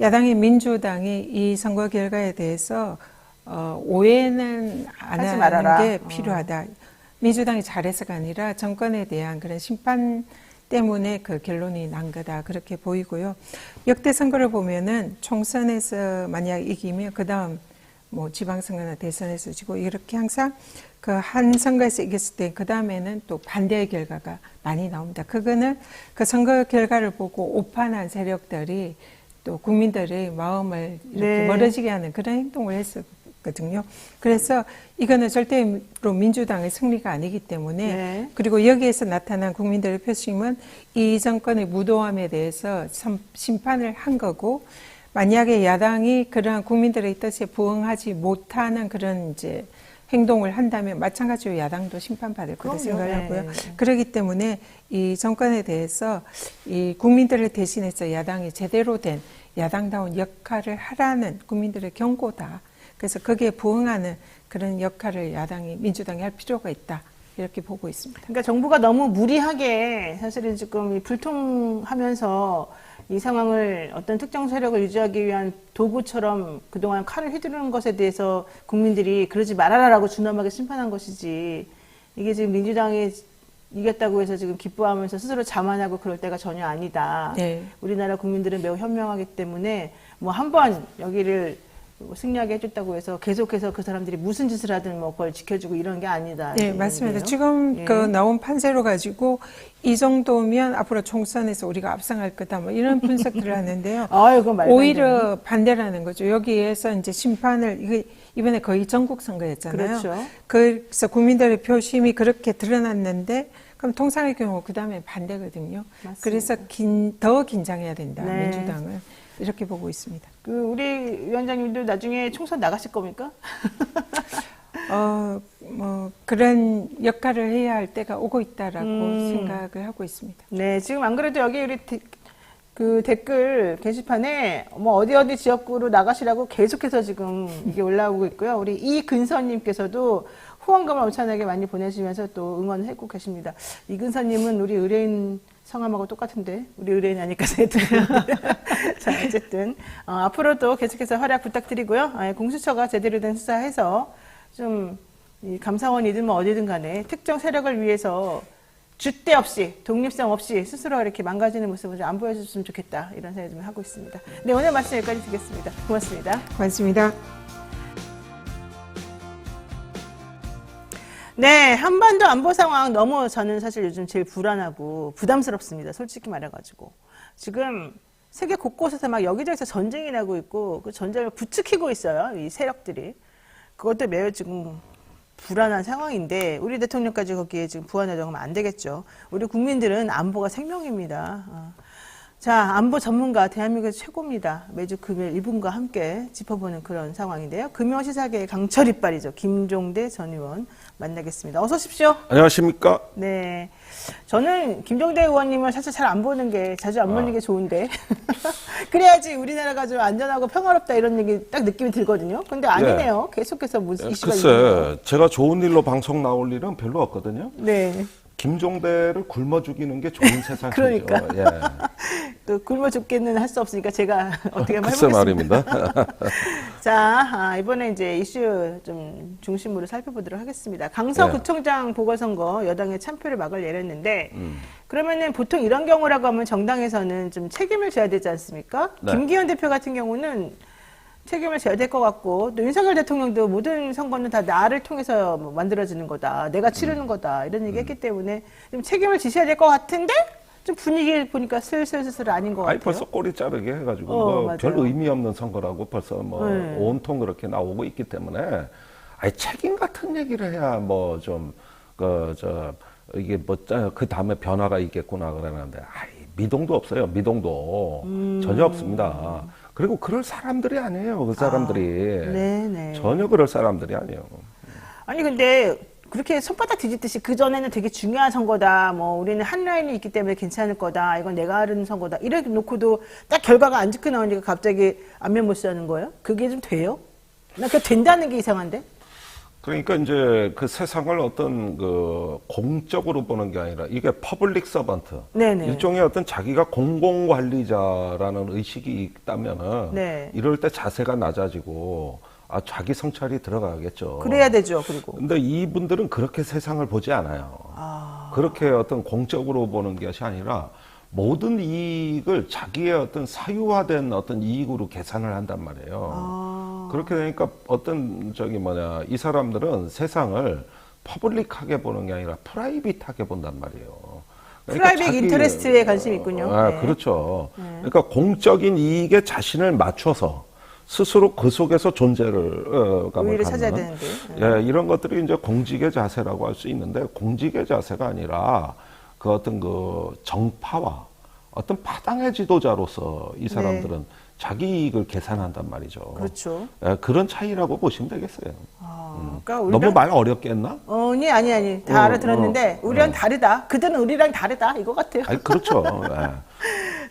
야당의 민주당이 이 선거 결과에 대해서 오해는 안 하지 하는 말아라. 게 필요하다. 민주당이 잘해서가 아니라 정권에 대한 그런 심판 때문에 그 결론이 난 거다 그렇게 보이고요. 역대 선거를 보면은 총선에서 만약 이기면 그 다음 뭐 지방선거나 대선에서 지고 이렇게 항상 그 한 선거에서 이겼을 때 그 다음에는 또 반대의 결과가 많이 나옵니다. 그거는 그 선거 결과를 보고 오판한 세력들이 또 국민들의 마음을 이렇게 네. 멀어지게 하는 그런 행동을 했었거든요. 있었거든요. 그래서 이거는 절대로 민주당의 승리가 아니기 때문에 네. 그리고 여기에서 나타난 국민들의 표심은 이 정권의 무도함에 대해서 심판을 한 거고 만약에 야당이 그러한 국민들의 뜻에 부응하지 못하는 그런 이제 행동을 한다면 마찬가지로 야당도 심판받을 거라고 생각을 하고요. 네. 그렇기 때문에 이 정권에 대해서 이 국민들을 대신해서 야당이 제대로 된 야당다운 역할을 하라는 국민들의 경고다. 그래서 거기에 부응하는 그런 역할을 민주당이 할 필요가 있다. 이렇게 보고 있습니다. 그러니까 정부가 너무 무리하게 사실은 지금 불통하면서 이 상황을 어떤 특정 세력을 유지하기 위한 도구처럼 그동안 칼을 휘두르는 것에 대해서 국민들이 그러지 말아라라고 준엄하게 심판한 것이지, 이게 지금 민주당이 이겼다고 해서 지금 기뻐하면서 스스로 자만하고 그럴 때가 전혀 아니다. 네. 우리나라 국민들은 매우 현명하기 때문에 뭐 한 번 여기를 승리하게 해줬다고 해서 계속해서 그 사람들이 무슨 짓을 하든 뭐 그걸 지켜주고 이런 게 아니다. 네, 맞습니다. 얘기예요. 지금 예. 그 나온 판세로 가지고 이 정도면 앞으로 총선에서 우리가 압승할 거다. 뭐 이런 분석들을 하는데요. 아유, 그건 말도 안 오히려 반대라는 거죠. 여기에서 이제 심판을 이번에 거의 전국 선거였잖아요. 그렇죠. 그래서 국민들의 표심이 그렇게 드러났는데 그럼 통상의 경우 그 다음에 반대거든요. 맞습니다. 그래서 더 긴장해야 된다. 네. 민주당은 이렇게 보고 있습니다. 우리 위원장님도 나중에 총선 나가실 겁니까? 뭐 그런 역할을 해야 할 때가 오고 있다라고 생각을 하고 있습니다. 네, 지금 안 그래도 여기 우리 그 댓글 게시판에 뭐 어디 지역구로 나가시라고 계속해서 지금 이게 올라오고 있고요. 우리 이근선님께서도 후원금을 엄청나게 많이 보내시면서 또 응원하고 계십니다. 이근선님은 우리 의뢰인 성함하고 똑같은데 우리 의뢰인 아니까 자, 어쨌든 앞으로도 계속해서 활약 부탁드리고요. 공수처가 제대로 된 수사해서 좀 이 감사원이든 뭐 어디든 간에 특정 세력을 위해서 줏대 없이 독립성 없이 스스로 이렇게 망가지는 모습을 좀 안 보여줬으면 좋겠다, 이런 생각을 좀 하고 있습니다. 네, 오늘 말씀 여기까지 드리겠습니다. 고맙습니다. 고맙습니다. 네, 한반도 안보 상황 너무 저는 사실 요즘 제일 불안하고 부담스럽습니다. 솔직히 말해가지고. 지금 세계 곳곳에서 막 여기저기서 전쟁이 나고 있고 그 전쟁을 부추기고 있어요. 이 세력들이. 그것도 매우 지금 불안한 상황인데 우리 대통령까지 거기에 지금 부안하려고 하면 안 되겠죠. 우리 국민들은 안보가 생명입니다. 자, 안보 전문가 대한민국에서 최고입니다. 매주 금요일 이분과 함께 짚어보는 그런 상황인데요. 금요시사계의 강철 이빨이죠. 김종대 전 의원 만나겠습니다. 어서 오십시오. 안녕하십니까? 네. 저는 김종대 의원님을 사실 잘 안 보는 게, 자주 안 보는 게 좋은데 그래야지 우리나라가 좀 안전하고 평화롭다 이런 얘기 딱 느낌이 들거든요. 근데 아니네요. 계속해서 무슨 이슈가 있는 글쎄, 제가 좋은 일로 방송 나올 일은 별로 없거든요. 네. 김종대를 굶어 죽이는 게 좋은 세상이죠. 그러니까. 예. 또 굶어 죽기는 할 수 없으니까 제가 어떻게 한번 글쎄 해보겠습니다. 말입니다. 자, 이번에 이제 이슈 좀 중심으로 살펴보도록 하겠습니다. 강서구청장 보궐선거 여당의 참패를 막을 내렸는데, 그러면은 보통 이런 경우라고 하면 정당에서는 좀 책임을 져야 되지 않습니까? 네. 김기현 대표 같은 경우는 책임을 져야 될 것 같고, 또 윤석열 대통령도 모든 선거는 다 나를 통해서 뭐 만들어지는 거다, 내가 치르는 거다, 이런 얘기 했기 때문에 좀 책임을 지셔야 될 것 같은데, 좀 분위기 보니까 슬슬 아닌 것 아니, 같아요. 벌써 꼬리 자르게 해가지고 맞아요. 별 의미 없는 선거라고 벌써 뭐 네. 온통 그렇게 나오고 있기 때문에 아니, 책임 같은 얘기를 해야 뭐 좀 이게 뭐 그 다음에 변화가 있겠구나 그러는데 미동도 없어요. 미동도 전혀 없습니다. 그리고 그럴 사람들이 아니에요. 그 사람들이 네네. 전혀 그럴 사람들이 아니에요. 아니 근데 그렇게 손바닥 뒤집듯이 그 전에는 되게 중요한 선거다. 뭐 우리는 한 라인이 있기 때문에 괜찮을 거다. 이건 내가 하는 선거다. 이렇게 놓고도 딱 결과가 안 좋게 나오니까 갑자기 안면 못쓰는 거예요? 그게 좀 돼요? 나 그게 된다는 게 이상한데? 그러니까 이제 그 세상을 어떤 그 공적으로 보는 게 아니라 이게 퍼블릭 서번트. 네네. 일종의 어떤 자기가 공공관리자라는 의식이 있다면은 네. 이럴 때 자세가 낮아지고 자기 성찰이 들어가겠죠. 그래야 되죠. 그리고. 근데 이분들은 그렇게 세상을 보지 않아요. 그렇게 어떤 공적으로 보는 것이 아니라 모든 이익을 자기의 어떤 사유화된 어떤 이익으로 계산을 한단 말이에요. 그렇게 되니까 어떤 이 사람들은 세상을 퍼블릭하게 보는 게 아니라 프라이빗하게 본단 말이에요. 그러니까 프라이빗 인터레스트에 관심이 있군요. 네. 그렇죠. 그러니까 공적인 이익에 자신을 맞춰서 스스로 그 속에서 존재를 감을 우위를 갖는 찾아야 되는데. 예, 이런 것들이 이제 공직의 자세라고 할 수 있는데 공직의 자세가 아니라 그 어떤 그 정파와 어떤 파당의 지도자로서 이 사람들은 자기 이익을 계산한단 말이죠. 그렇죠. 예, 그런 차이라고 보시면 되겠어요. 그러니까 너무 말 어렵게 했나? 아니. 다 알아들었는데, 우리랑 다르다. 그들은 우리랑 다르다. 이거 같아요. 아니, 그렇죠. 예.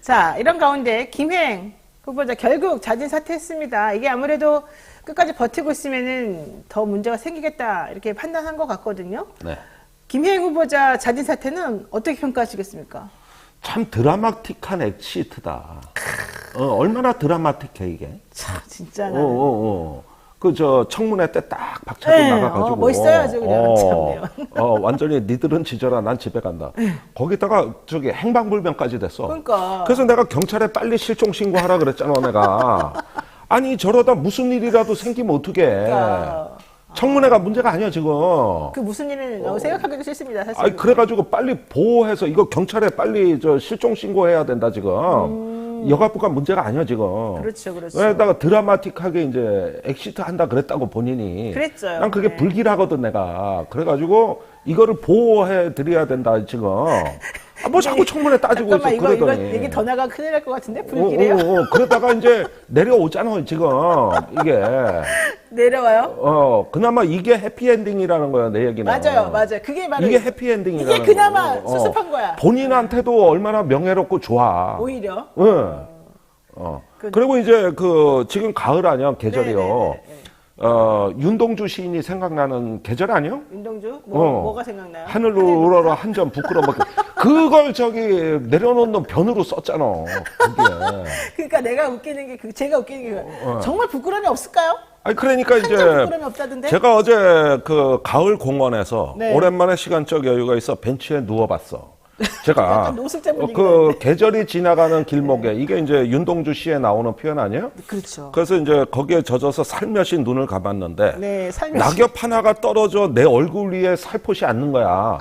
자, 이런 가운데, 김행 후보자 결국 자진 사퇴했습니다. 이게 아무래도 끝까지 버티고 있으면은 더 문제가 생기겠다. 이렇게 판단한 것 같거든요. 네. 김행 후보자 자진 사퇴는 어떻게 평가하시겠습니까? 참 드라마틱한 엑시트다. 얼마나 드라마틱해 이게. 참, 진짜. 그 청문회 때 딱 박차고 나가가지고. 멋있어요, 아주 그냥. 참네요. 완전히 니들은 지져라, 난 집에 간다. 거기다가 저기 행방불명까지 됐어. 그러니까. 그래서 내가 경찰에 빨리 실종 신고하라 그랬잖아, 내가. 아니 저러다 무슨 일이라도 생기면 어떡해. 그러니까. 청문회가 문제가 아니야 지금. 그 무슨 일은 생각하기도 싫습니다, 사실. 아니 그래가지고 빨리 보호해서 이거 경찰에 빨리 실종 신고해야 된다 지금. 여가부가 문제가 아니야 지금. 그렇죠. 왜다가 드라마틱하게 이제 엑시트 한다 그랬다고 본인이. 그랬죠. 난 그게 불길하거든 내가. 그래가지고 이거를 보호해 드려야 된다 지금. 뭐 자꾸 청문회 따지고 있어. 잠깐만, 그러더니. 이거 얘기 더 나가면 큰일 날 것 같은데? 불길해요? 그러다가 이제 내려오잖아 지금 이게. 내려와요? 그나마 이게 해피엔딩이라는 거야 내 얘기는. 맞아요. 그게 바로 이게 해피엔딩이라는 이게 그나마 거야. 수습한 거야. 본인한테도 얼마나 명예롭고 좋아. 오히려. 그리고 이제 지금 가을 아니야 계절이요. 윤동주 시인이 생각나는 계절 아니요? 윤동주? 뭐가 생각나요? 하늘로 우러러 한 점 부끄러워. 그걸 내려놓는 변으로 썼잖아. 그게. 그러니까 제가 웃기는 게 정말 부끄러움이 없을까요? 아니 그러니까 이제 부끄러움이 없다던데? 제가 어제 가을 공원에서 네. 오랜만에 시간적 여유가 있어 벤치에 누워봤어. 제가 노숙자 분위기가 계절이 지나가는 길목에 이게 이제 윤동주 씨에 나오는 표현 아니에요? 그렇죠. 그래서 이제 거기에 젖어서 살며시 눈을 감았는데 네, 살며시. 낙엽 하나가 떨어져 내 얼굴 위에 살포시 앉는 거야.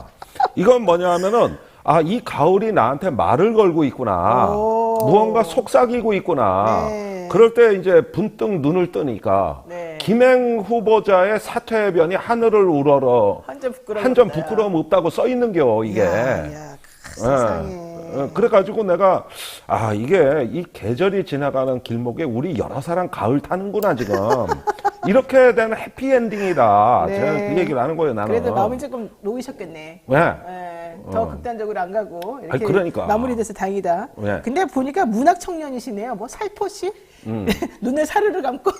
이건 뭐냐 하면은 이 가을이 나한테 말을 걸고 있구나. 무언가 속삭이고 있구나. 네. 그럴 때 이제 분뜩 눈을 뜨니까 네. 김행 후보자의 사퇴의 변이 하늘을 우러러 한 점 부끄러움 없다고 써 있는겨 이게. 야, 세상에. 그래가지고 내가 이게 이 계절이 지나가는 길목에 우리 여러 사람 가을 타는구나 지금. 이렇게 되는 해피엔딩이다. 네. 제가 그 얘기를 하는 거예요 나는. 그래도 마음이 조금 놓이셨겠네. 네. 더 극단적으로 안 가고 이렇게 그러니까. 마무리돼서 다행이다. 네. 근데 보니까 문학 청년이시네요. 뭐 살포시? 눈에 사르르 감고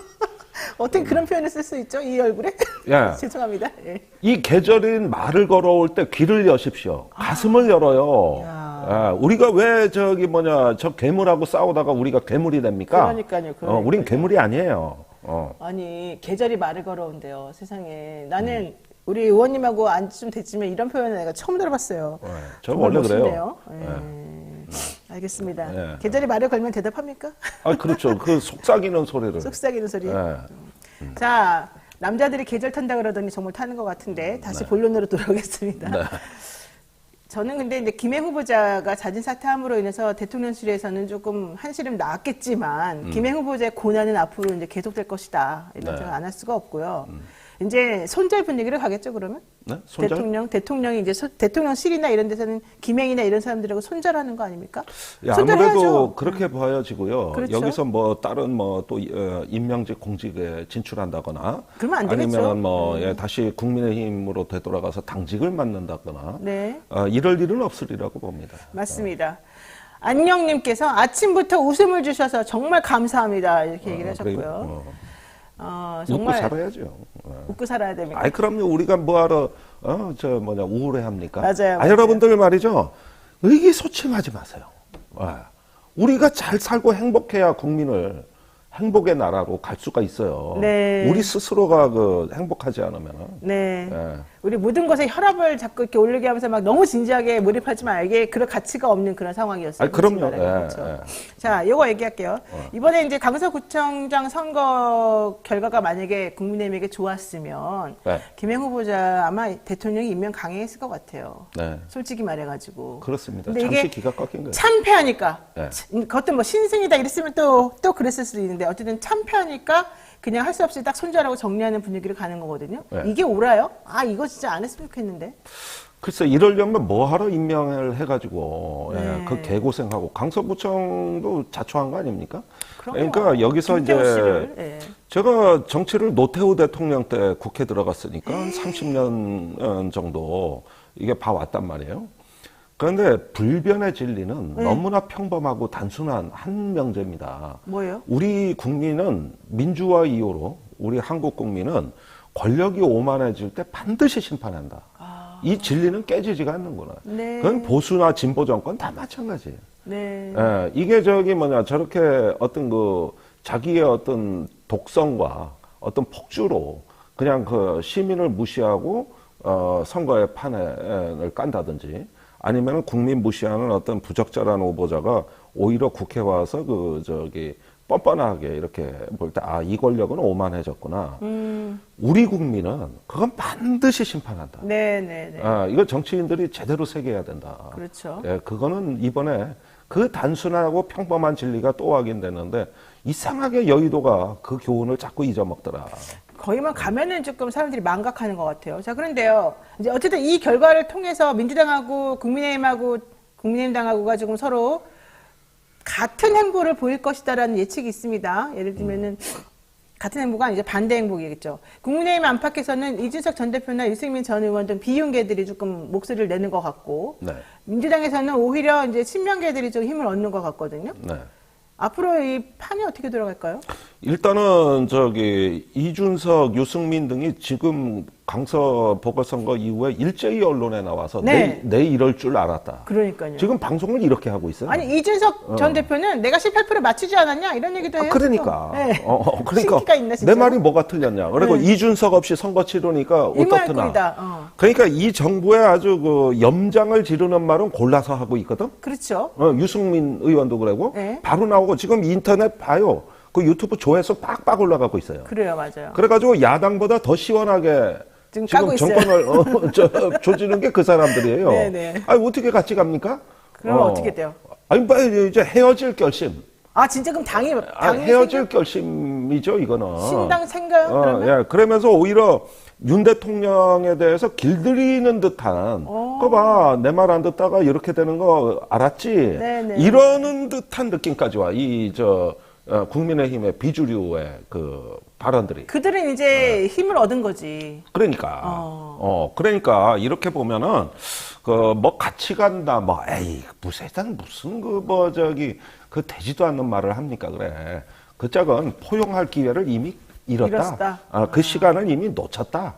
어떻게 그런 표현을 쓸 수 있죠? 이 얼굴에? 예. 죄송합니다. 예. 이 계절인 말을 걸어올 때 귀를 여십시오. 가슴을 열어요. 우리가 왜 저 괴물하고 싸우다가 우리가 괴물이 됩니까? 그러니까요. 우린 괴물이 아니에요. 아니 계절이 말을 걸어온대요. 세상에. 나는 우리 의원님하고 안지 좀 됐지만 이런 표현을 내가 처음 들어봤어요. 저 원래 그래요. 알겠습니다. 계절이 말을 걸면 대답합니까? 그렇죠. 그 속삭이는 소리를. 속삭이는 소리. 자, 남자들이 계절 탄다 그러더니 정말 타는 것 같은데 다시 본론으로 돌아오겠습니다. 네. 저는 근데 이제 김해 후보자가 자진 사퇴함으로 인해서 대통령실에서는 조금 한시름 나왔겠지만 김해 후보자의 고난은 앞으로 이제 계속될 것이다. 이런 생각 안 할 수가 없고요. 이제 손절 분위기를 가겠죠, 그러면? 네? 손절? 대통령이 이제 대통령실이나 이런 데서는 김행이나 이런 사람들하고 손절하는 거 아닙니까? 아무래도 그렇게 봐야지고요. 그렇죠. 여기서 다른 또 임명직 공직에 진출한다거나 그러면 안 되겠죠. 아니면 다시 국민의힘으로 되돌아가서 당직을 맡는다거나 네. 이럴 일은 없으리라고 봅니다. 맞습니다. 안녕님께서 아침부터 웃음을 주셔서 정말 감사합니다. 이렇게 얘기를 하셨고요. 정말 웃고 살아야죠. 웃고 살아야 됩니다. 그럼요. 우리가 뭐하러 우울해합니까? 맞아요. 여러분들 말이죠. 의기소침하지 마세요. 우리가 잘 살고 행복해야 국민을 행복의 나라로 갈 수가 있어요. 네. 우리 스스로가 행복하지 않으면. 네. 우리 모든 것에 혈압을 자꾸 이렇게 올리게 하면서 막 너무 진지하게 몰입하지 말게 그럴 가치가 없는 그런 상황이었어요. 그럼요. 그렇죠. 자, 요거 얘기할게요. 이번에 이제 강서구청장 선거 결과가 만약에 국민의힘에게 좋았으면 김행 후보자 아마 대통령이 임명 강행했을 것 같아요. 네. 솔직히 말해가지고. 그렇습니다. 근데 잠시 이게 기가 꺾인 거예요. 참패하니까 네. 그것도 뭐 신승이다 이랬으면 또 그랬을 수도 있는데 있는데 어쨌든 참패하니까 그냥 할 수 없이 딱 손절하고 정리하는 분위기를 가는 거거든요. 네. 이게 옳아요? 아, 이거 진짜 안 했으면 좋겠는데. 글쎄 이러려면 뭐하러 임명을 해가지고 네. 그 개고생하고 강서구청도 자초한 거 아닙니까? 그럼요. 그러니까 여기서 김태호 이제 씨를, 예. 제가 정치를 노태우 대통령 때 국회 들어갔으니까 30년 정도 이게 봐왔단 말이에요. 그런데 불변의 진리는 네. 너무나 평범하고 단순한 한 명제입니다. 뭐예요? 우리 국민은 민주화 이후로 우리 한국 국민은 권력이 오만해질 때 반드시 심판한다. 이 진리는 깨지지가 않는구나. 네. 그건 보수나 진보 정권 다 마찬가지예요. 네. 예, 이게 저렇게 어떤 자기의 어떤 독성과 어떤 폭주로 그냥 그 시민을 무시하고 선거의 판을 깐다든지 아니면 국민 무시하는 어떤 부적절한 후보자가 오히려 국회 와서 뻔뻔하게 이렇게 볼 때, 아, 이 권력은 오만해졌구나. 우리 국민은 그건 반드시 심판한다. 네네네. 아, 이거 정치인들이 제대로 새겨야 된다. 그렇죠. 예, 그거는 이번에 그 단순하고 평범한 진리가 또 확인되는데 이상하게 여의도가 그 교훈을 자꾸 잊어먹더라. 거기만 가면은 조금 사람들이 망각하는 것 같아요. 자, 그런데요. 이제 어쨌든 이 결과를 통해서 민주당하고 국민의힘당하고가 지금 서로 같은 행보를 보일 것이다라는 예측이 있습니다. 예를 들면은 같은 행보가 이제 반대 행보겠죠. 국민의힘 안팎에서는 이준석 전 대표나 유승민 전 의원 등 비윤계들이 조금 목소리를 내는 것 같고, 네. 민주당에서는 오히려 이제 친명계들이 좀 힘을 얻는 것 같거든요. 네. 앞으로 이 판이 어떻게 돌아갈까요? 일단은 이준석, 유승민 등이 지금 강서 보궐선거 이후에 일제히 언론에 나와서 네. 내 이럴 줄 알았다. 그러니까요. 지금 방송을 이렇게 하고 있어요. 아니 이준석 전 대표는 내가 18% 맞추지 않았냐 이런 얘기도 해요. 그러니까. 네. 그러니까 신기가 있네, 진짜. 내 말이 뭐가 틀렸냐. 그리고 이준석 없이 선거 치르니까 어떻구나. 일말꿀이다. 그러니까 이 정부의 아주 염장을 지르는 말은 골라서 하고 있거든. 그렇죠. 유승민 의원도 그러고 네. 바로 나오고 지금 인터넷 봐요. 그 유튜브 조회수 빡빡 올라가고 있어요. 그래요, 맞아요. 그래가지고 야당보다 더 시원하게 지금 까고 있어요. 정권을 조지는 게 그 사람들이에요. 네네. 아니 어떻게 같이 갑니까? 그러면 어떻게 돼요? 아니 빨리 이제 헤어질 결심. 아 진짜 그럼 당이 헤어질 결심이죠 이거는. 신당 생가요? 그러면? 예, 그러면서 오히려 윤 대통령에 대해서 길들이는 듯한 그거 봐, 내 말 안 듣다가 이렇게 되는 거 알았지? 네네. 이러는 듯한 느낌까지 와. 국민의힘의 비주류의 그 발언들이. 그들은 이제 힘을 얻은 거지. 그러니까, 그러니까 이렇게 보면은 뭐 같이 간다, 에이 무슨 그 되지도 않는 말을 합니까 그래. 그 짝은 포용할 기회를 이미 잃었다. 그 시간을 이미 놓쳤다.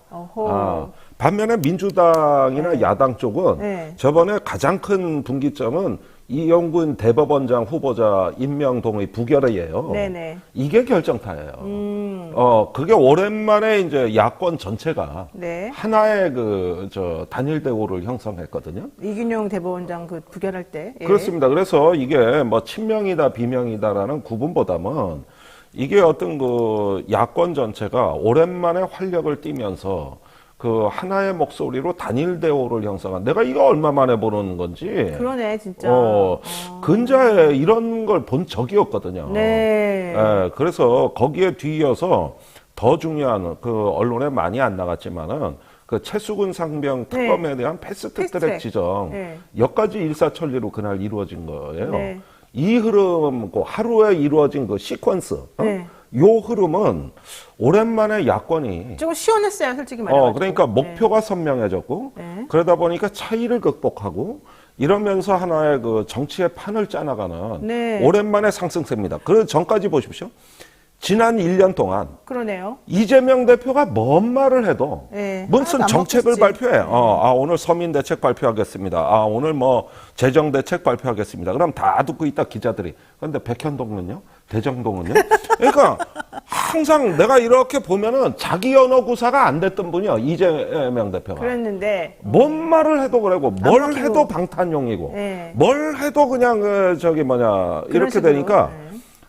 반면에 민주당이나 야당 쪽은 네. 저번에 가장 큰 분기점은 이영군 대법원장 후보자 임명 동의 부결이에요. 네네. 이게 결정타예요. 그게 오랜만에 이제 야권 전체가 네. 하나의 단일 대우를 형성했거든요. 이균용 대법원장 그 부결할 때. 예. 그렇습니다. 그래서 이게 뭐 친명이다 비명이다라는 구분보다는 이게 어떤 야권 전체가 오랜만에 활력을 띠면서 하나의 목소리로 단일 대우를 형성한 내가 이거 얼마 만에 보는 건지. 그러네 진짜. 근자에 이런 걸 본 적이 없거든요. 네. 예, 그래서 거기에 뒤이어서 더 중요한 언론에 많이 안 나갔지만은 최수근 상병 특검에 대한 패스트트랙 지정 네. 여기까지 일사천리로 그날 이루어진 거예요. 네. 이 흐름, 하루에 이루어진 시퀀스, 네. 요 흐름은 오랜만에 야권이 조금 시원했어요, 솔직히 말해서. 그러니까 목표가 선명해졌고 네. 그러다 보니까 차이를 극복하고 이러면서 하나의 정치의 판을 짜나가는 네. 오랜만에 상승세입니다. 그 전까지 보십시오. 지난 1년 동안 그러네요. 이재명 대표가 뭔 말을 해도 네. 무슨 하나도 안 정책을 먹혔지. 발표해. 오늘 서민 대책 발표하겠습니다. 오늘 뭐 재정 대책 발표하겠습니다. 그럼 다 듣고 있다 기자들이. 그런데 백현동은요? 대정동은요? 그러니까 항상 내가 이렇게 보면은 자기 언어 구사가 안 됐던 분이요. 이재명 대표가. 그랬는데 뭔 말을 해도 그러고 뭘 먹히고. 해도 방탄용이고 네. 뭘 해도 그냥 이렇게 식으로. 되니까 네.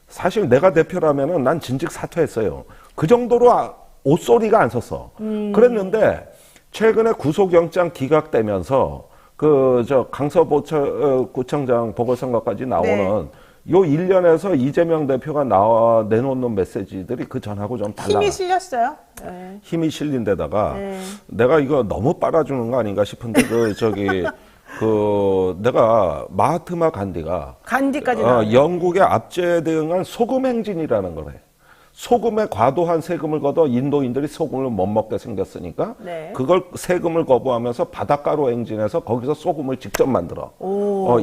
사실 내가 대표라면은 난 진즉 사퇴했어요. 그 정도로 옷소리가 안 섰어. 그랬는데 최근에 구속영장 기각되면서 강서구청장 보궐선거까지 나오는 네. 요 1년에서 이재명 대표가 내놓는 메시지들이 그 전하고 좀 달라. 힘이 실렸어요. 네. 힘이 실린 데다가 네. 내가 이거 너무 빨아주는 거 아닌가 싶은데 내가 마하트마 간디가 간디까지 나와요. 영국의 압제대응한 소금 행진이라는 거래. 소금에 과도한 세금을 걷어 인도인들이 소금을 못 먹게 생겼으니까 네. 그걸 세금을 거부하면서 바닷가로 행진해서 거기서 소금을 직접 만들어.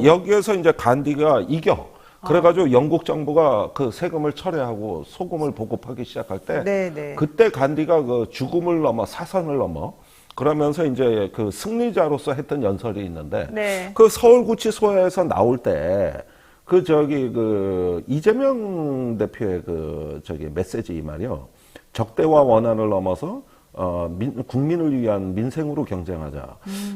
여기에서 이제 간디가 이겨. 그래가지고 영국 정부가 그 세금을 철회하고 소금을 보급하기 시작할 때 네네. 그때 간디가 그 죽음을 넘어 사선을 넘어 그러면서 이제 그 승리자로서 했던 연설이 있는데 네. 그 서울구치소에서 나올 때 이재명 대표의 메시지 이 말이요. 적대와 원한을 넘어서 국민을 위한 민생으로 경쟁하자.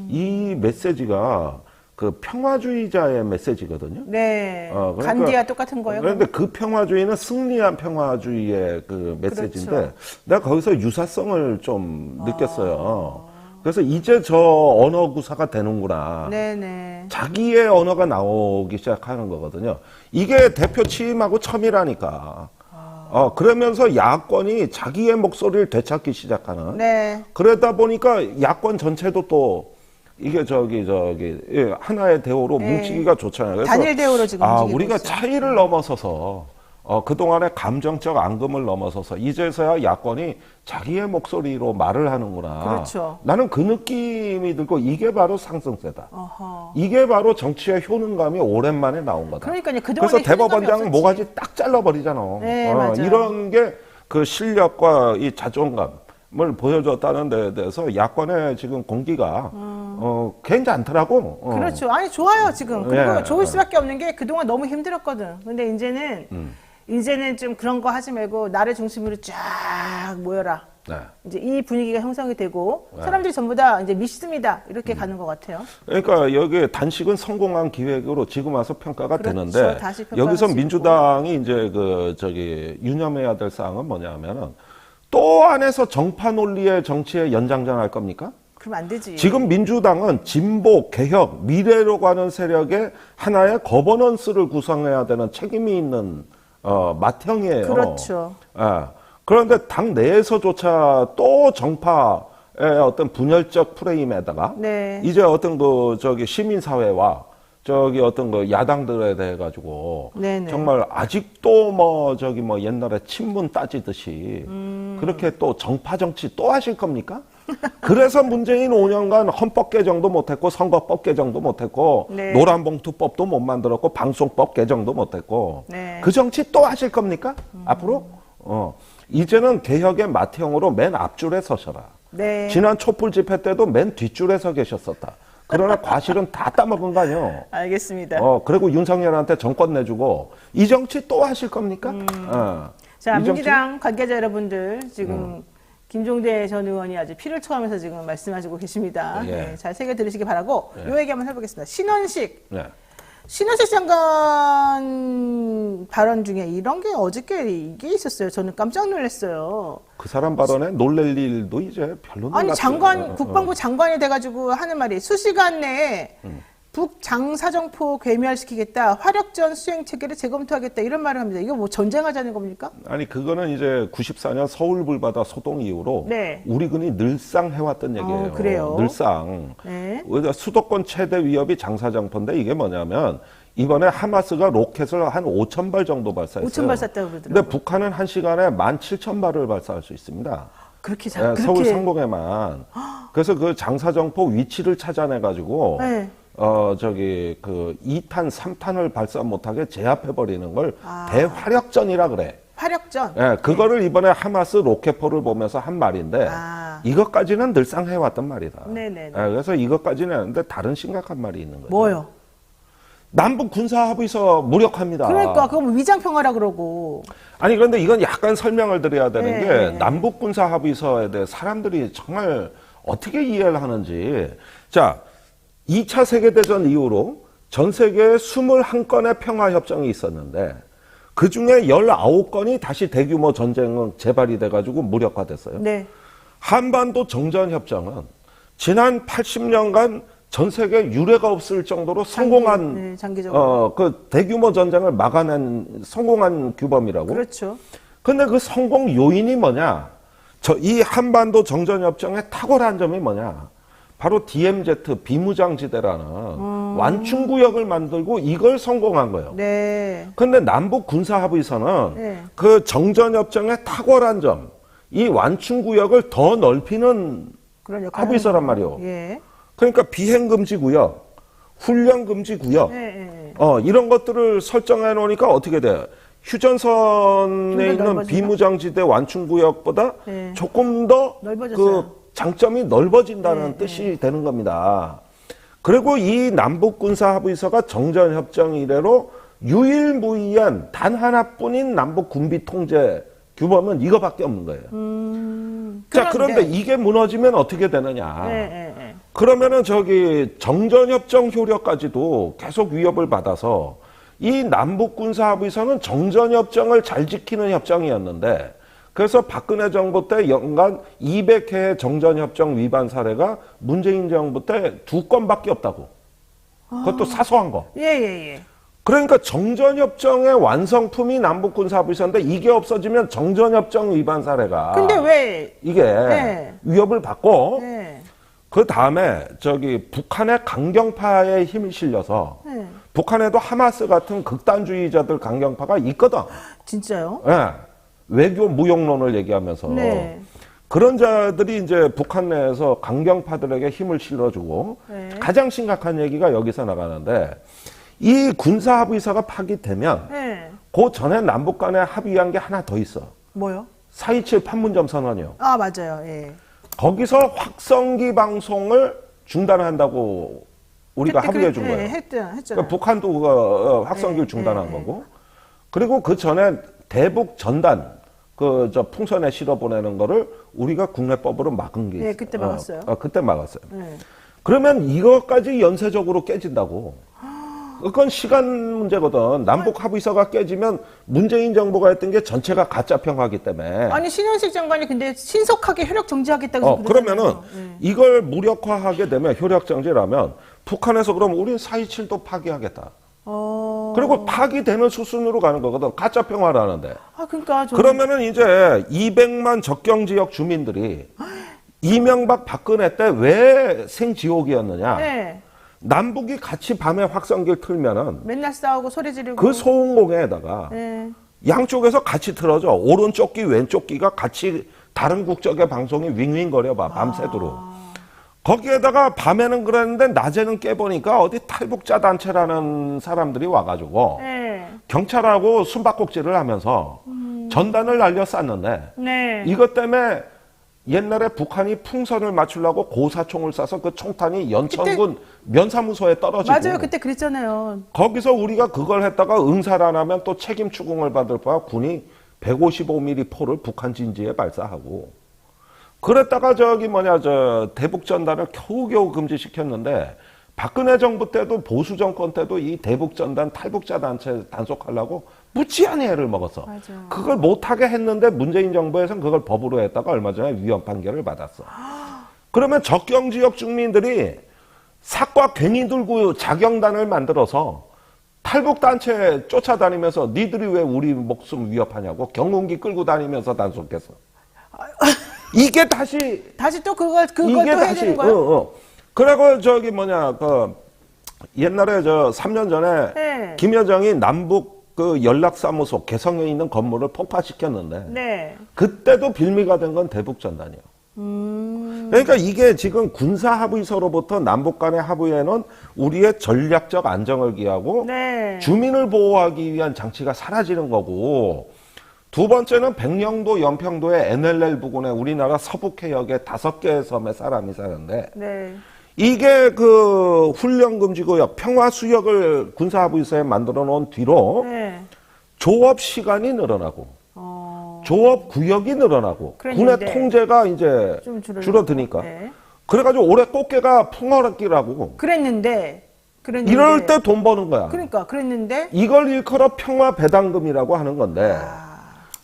이 메시지가 그 평화주의자의 메시지거든요. 네. 그러니까 간디와 똑같은 거예요. 그런데 그 평화주의는 승리한 평화주의의 그 메시지인데 그렇죠. 내가 거기서 유사성을 좀 느꼈어요. 그래서 이제 저 언어 구사가 되는구나. 네네. 자기의 언어가 나오기 시작하는 거거든요. 이게 대표 취임하고 처음이라니까. 그러면서 야권이 자기의 목소리를 되찾기 시작하는. 네. 그러다 보니까 야권 전체도 또 이게 하나의 대우로 뭉치기가 좋잖아요. 그래서 단일 대우로 지금 움직이고 우리가 있어요. 차이를 넘어서서 그동안의 감정적 앙금을 넘어서서 이제서야 야권이 자기의 목소리로 말을 하는구나. 그렇죠. 나는 그 느낌이 들고 이게 바로 상승세다. 어허. 이게 바로 정치의 효능감이 오랜만에 나온 거다. 그러니까요. 그동안에 그래서 대법원장은 효능감이 모가지 딱 잘라버리잖아. 네, 맞아요. 이런 게 그 실력과 이 자존감을 보여줬다는 데에 대해서 야권의 지금 공기가 괜찮더라고. 그렇죠. 아니 좋아요 지금. 그리고 예. 좋을 수밖에 없는 게 그동안 너무 힘들었거든. 근데 이제는 좀 그런 거 하지 말고 나를 중심으로 쫙 모여라. 네. 이제 이 분위기가 형성이 되고 사람들이 전부 다 이제 믿습니다. 이렇게 가는 것 같아요. 그러니까 여기 단식은 성공한 기획으로 지금 와서 평가가 그렇죠. 되는데 다시 평가할 여기서 수 민주당이 이제 유념해야 될 사항은 뭐냐면은 또 안에서 정파 논리의 정치에 연장전할 겁니까? 그러면 안 되지. 지금 민주당은 진보, 개혁, 미래로 가는 세력의 하나의 거버넌스를 구성해야 되는 책임이 있는 맏형이에요. 그렇죠. 그런데 당 내에서조차 또 정파의 어떤 분열적 프레임에다가 네. 이제 어떤 시민사회와 야당들에 대해 가지고 네네. 정말 아직도 옛날에 친문 따지듯이 그렇게 또 정파 정치 또 하실 겁니까? 그래서 문재인 5년간 헌법 개정도 못했고 선거법 개정도 못했고 네. 노란봉투법도 못 만들었고 방송법 개정도 못했고 네. 그 정치 또 하실 겁니까? 앞으로? 이제는 개혁의 맏형으로 맨 앞줄에 서셔라. 네. 지난 촛불 집회 때도 맨 뒷줄에 서 계셨었다. 그러나 과실은 다 따먹은 거 아니에요. 알겠습니다. 그리고 윤석열한테 정권 내주고 이 정치 또 하실 겁니까? 자, 이 정치? 민주당 관계자 여러분들 지금 김종대 전 의원이 아주 피를 토하면서 지금 말씀하시고 계십니다. 예. 네, 잘 새겨 들으시기 바라고 요 얘기 한번 해보겠습니다. 신원식 네. 장관 발언 중에 이런 게 어저께 이게 있었어요. 저는 깜짝 놀랐어요. 그 사람 발언에 놀랄 일도 이제 별로 아니 놀랐어요. 국방부 장관이 돼가지고 하는 말이 수시간 내에 북장사정포 괴멸시키겠다, 화력전 수행 체계를 재검토하겠다 이런 말을 합니다. 이거 뭐 전쟁하자는 겁니까? 아니 그거는 이제 94년 서울 불바다 소동 이후로 네. 우리 군이 늘상 해왔던 얘기예요. 그래요? 늘상. 네. 수도권 최대 위협이 장사정포인데 이게 뭐냐면 이번에 하마스가 로켓을 한 5,000발 정도 발사했어요. 5,000발 쐈다고 그러더라고요. 근데 북한은 한 시간에 17,000발을 발사할 수 있습니다. 그렇게 서울 상공에만. 그래서 그 장사정포 위치를 찾아내 가지고 네. 2탄, 3탄을 발사 못하게 제압해버리는 걸 대화력전이라 그래. 화력전. 예, 그거를 이번에 하마스 로켓포를 보면서 한 말인데 이것까지는 늘상 해왔던 말이다. 네네네. 예, 그래서 이것까지는 했는데 다른 심각한 말이 있는 거죠. 뭐요? 남북 군사 합의서 무력합니다. 그러니까 그건 위장 평화라 그러고. 아니 그런데 이건 약간 설명을 드려야 되는 네. 게 남북 군사 합의서에 대해 사람들이 정말 어떻게 이해를 하는지. 자, 2차 세계대전 이후로 전 세계에 21건의 평화협정이 있었는데 그 중에 19건이 다시 대규모 전쟁은 재발이 돼가지고 무력화됐어요. 네. 한반도 정전협정은 지난 80년간 전 세계 유례가 없을 정도로 성공한 장기적으로 그 대규모 전쟁을 막아낸 성공한 규범이라고. 그렇죠. 근데 그 성공 요인이 뭐냐? 이 한반도 정전협정의 탁월한 점이 뭐냐? 바로 DMZ 비무장지대라는 완충구역을 만들고 이걸 성공한 거예요. 네. 근데 남북 군사합의서는 네. 그 정전협정의 탁월한 점, 이 완충구역을 더 넓히는 그런 역할을 합의서란 말이에요. 예. 그러니까 비행금지구역, 훈련금지구역, 예. 이런 것들을 설정해 놓으니까 어떻게 돼요? 휴전선에 있는 넓어지나? 비무장지대 완충구역보다 네. 조금 더 넓어졌어요. 그 장점이 넓어진다는 뜻이 되는 겁니다. 그리고 이 남북군사합의서가 정전협정 이래로 유일무이한 단 하나뿐인 남북 군비 통제 규범은 이거밖에 없는 거예요. 자, 그런데 이게 무너지면 어떻게 되느냐? 그러면은 정전협정 효력까지도 계속 위협을 받아서 이 남북군사합의서는 정전협정을 잘 지키는 협정이었는데 그래서 박근혜 정부 때 연간 200회의 정전협정 위반 사례가 문재인 정부 때 2건밖에 없다고. 그것도 사소한 거. 예. 그러니까 정전협정의 완성품이 남북군사합의서인데 이게 없어지면 정전협정 위반 사례가 근데 왜 이게 위협을 받고 네. 그 다음에 북한의 강경파에 힘이 실려서 북한에도 하마스 같은 극단주의자들 강경파가 있거든. 진짜요? 예. 외교 무용론을 얘기하면서 네. 그런 자들이 이제 북한 내에서 강경파들에게 힘을 실어주고 가장 심각한 얘기가 여기서 나가는데 이 군사합의서가 파기되면 그 전에 남북 간에 합의한 게 하나 더 있어. 뭐요? 4.27 판문점 선언이요. 아, 맞아요. 예. 거기서 확성기 방송을 중단한다고 우리가 합의해 준 거예요. 했잖아요. 그러니까 북한도 확성기를 중단한 거고. 그리고 그 전에 대북 전단 풍선에 실어 보내는 거를 우리가 국내법으로 막은 게 있어요. 그때 막았어요. 그때 막았어요. 그러면 이것까지 연쇄적으로 깨진다고. 그건 시간 문제거든. 남북 합의서가 깨지면 문재인 정부가 했던 게 전체가 가짜 평화기 때문에. 아니 신현식 장관이 근데 신속하게 효력 정지하겠다고 그러면은 이걸 무력화하게 되면 효력 정지라면 북한에서 그럼 우린 4.27도 파기하겠다. 그리고 파기되는 수순으로 가는 거거든. 가짜 평화라는데. 그러니까 그러면은 이제 200만 적경지역 주민들이 이명박 박근혜 때 왜 생지옥이었느냐. 남북이 같이 밤에 확성기를 틀면은 맨날 싸우고 소리 지르고 그 소음공에다가 양쪽에서 같이 틀어져. 오른쪽 귀 왼쪽 귀가 같이 다른 국적의 방송이 윙윙거려봐. 밤새도록. 거기에다가 밤에는 그랬는데 낮에는 깨보니까 어디 탈북자 단체라는 사람들이 와가지고 경찰하고 숨바꼭질을 하면서 전단을 날려 쌌는데 이것 때문에 옛날에 북한이 풍선을 맞추려고 고사총을 쏴서 그 총탄이 연천군 면사무소에 떨어지고 맞아요. 그때 그랬잖아요. 거기서 우리가 그걸 했다가 응사를 안 하면 또 책임 추궁을 받을 바와 군이 155mm 포를 북한 진지에 발사하고 그랬다가 대북 전단을 겨우겨우 금지시켰는데 박근혜 정부 때도 보수 정권 때도 이 대북 전단 탈북자 단체 단속하려고 무지한 애를 먹었어. 맞아. 그걸 못하게 했는데 문재인 정부에서는 그걸 법으로 했다가 얼마 전에 위헌 판결을 받았어. 그러면 적경 지역 주민들이 삭과 괜히 들고 자경단을 만들어서 탈북 단체 쫓아다니면서 니들이 왜 우리 목숨 위협하냐고 경운기 끌고 다니면서 단속했어. 이게 다시 또 그걸 또 해야 되는 거야? 그리고 옛날에 3년 전에 김여정이 남북 연락사무소 개성에 있는 건물을 폭파시켰는데 그때도 빌미가 된 건 대북 전단이에요. 그러니까 이게 지금 군사합의서로부터 남북 간의 합의에는 우리의 전략적 안정을 기하고 주민을 보호하기 위한 장치가 사라지는 거고 두 번째는 백령도 연평도의 NLL 부근에 우리나라 서북해역에 5개의 섬에 사람이 사는데 이게 훈련금지구역 평화수역을 군사합의서에 만들어 놓은 뒤로 조업 시간이 늘어나고 조업 구역이 늘어나고 군의 통제가 이제 줄어드니까 그래가지고 올해 꽃게가 풍어라기라고 그랬는데 이럴 때 돈 버는 거야. 그랬는데 이걸 일컬어 평화 배당금이라고 하는 건데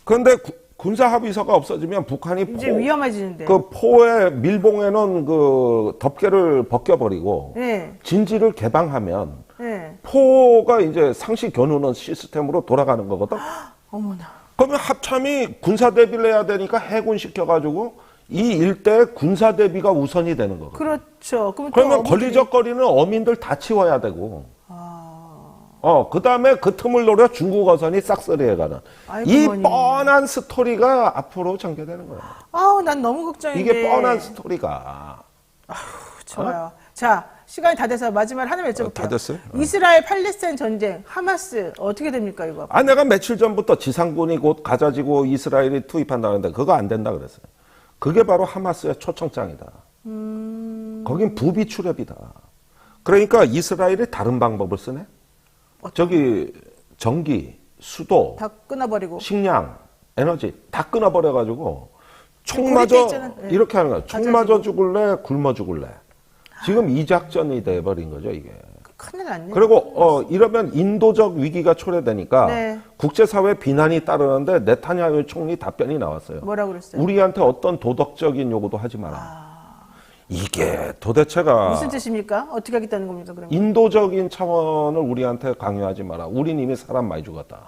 그런데 군사 합의서가 없어지면 북한이 이제 위험해지는데. 그 포에 밀봉해놓은 그 덮개를 벗겨버리고 네. 진지를 개방하면 네. 포가 이제 상시 겨누는 시스템으로 돌아가는 거거든. 어머나. 그러면 합참이 군사 대비를 해야 되니까 해군 시켜가지고 이 일대 군사 대비가 우선이 되는 거거든. 그렇죠. 그럼 또 그러면 어머들이- 걸리적거리는 어민들 다 치워야 되고. 아, 그 다음에 그 틈을 노려 중국 어선이 싹쓸이해가는 아이고, 이 어머니. 뻔한 스토리가 앞으로 전개되는 거예요. 아우, 난 너무 걱정인데. 이게 뻔한 스토리가. 좋아요. 자, 시간이 다 돼서 마지막으로 하나 여쭤볼게요. 다 됐어요? 이스라엘 팔레스타인 전쟁, 하마스 어떻게 됩니까 이거? 내가 며칠 전부터 지상군이 곧 가져지고 이스라엘이 투입한다는데 그거 안 된다 그랬어요. 그게 바로 하마스의 초청장이다. 거긴 부비 출협이다. 그러니까 이스라엘이 다른 방법을 쓰네. 저기 전기, 수도, 다 끊어버리고. 식량, 에너지 다 끊어버려가지고 총 고리 맞아 있잖아. 네. 이렇게 하는 거야. 총 가져지고. 맞아 죽을래, 굶어 죽을래. 지금 이 작전이 돼버린 거죠 이게. 큰일 났네. 그리고 이러면 인도적 위기가 초래되니까 네. 국제사회 비난이 따르는데 네타냐후 총리 답변이 나왔어요. 뭐라고 그랬어요? 우리한테 어떤 도덕적인 요구도 하지 마라. 이게 도대체가 무슨 뜻입니까? 어떻게 하겠다는 겁니까 그러면? 인도적인 차원을 우리한테 강요하지 마라. 우린 이미 사람 많이 죽었다.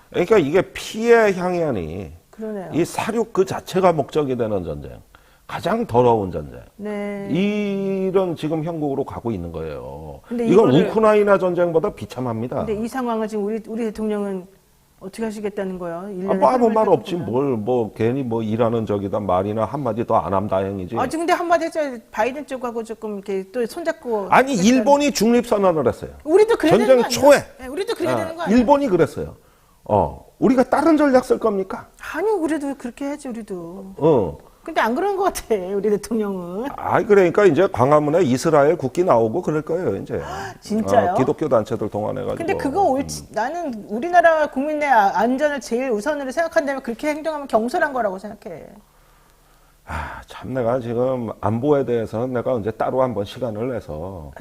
그러니까 이게 피해 향연이 그러네요. 이 사륙 그 자체가 목적이 되는 전쟁. 가장 더러운 전쟁. 네. 이런 지금 형국으로 가고 있는 거예요. 근데 이건 이거를- 우크라이나 전쟁보다 비참합니다. 근데 이 상황을 지금 우리 대통령은 어떻게 하시겠다는 거예요? 1년에 아무 말 없지 괜히 일하는 적이다 말이나 한마디 더 안 하면 다행이지. 근데 한마디 했죠. 바이든 쪽하고 조금 이렇게 또 손잡고. 아니 그랬잖아요. 일본이 중립선언을 했어요. 우리도 그래야 되는 전쟁 거 아니에요? 초에. 네, 우리도 그래야 되는 거 아니에요? 일본이 그랬어요. 우리가 다른 전략 쓸 겁니까? 아니, 우리도 그렇게 해야지, 우리도. 근데 안 그런 것 같아, 우리 대통령은. 그러니까 이제 광화문에 이스라엘 국기 나오고 그럴 거예요, 이제. 진짜요? 기독교 단체들 동원해가지고. 근데 그거 옳지. 나는 우리나라 국민의 안전을 제일 우선으로 생각한다면 그렇게 행동하면 경솔한 거라고 생각해. 참 내가 지금 안보에 대해서는 내가 언제 따로 한번 시간을 내서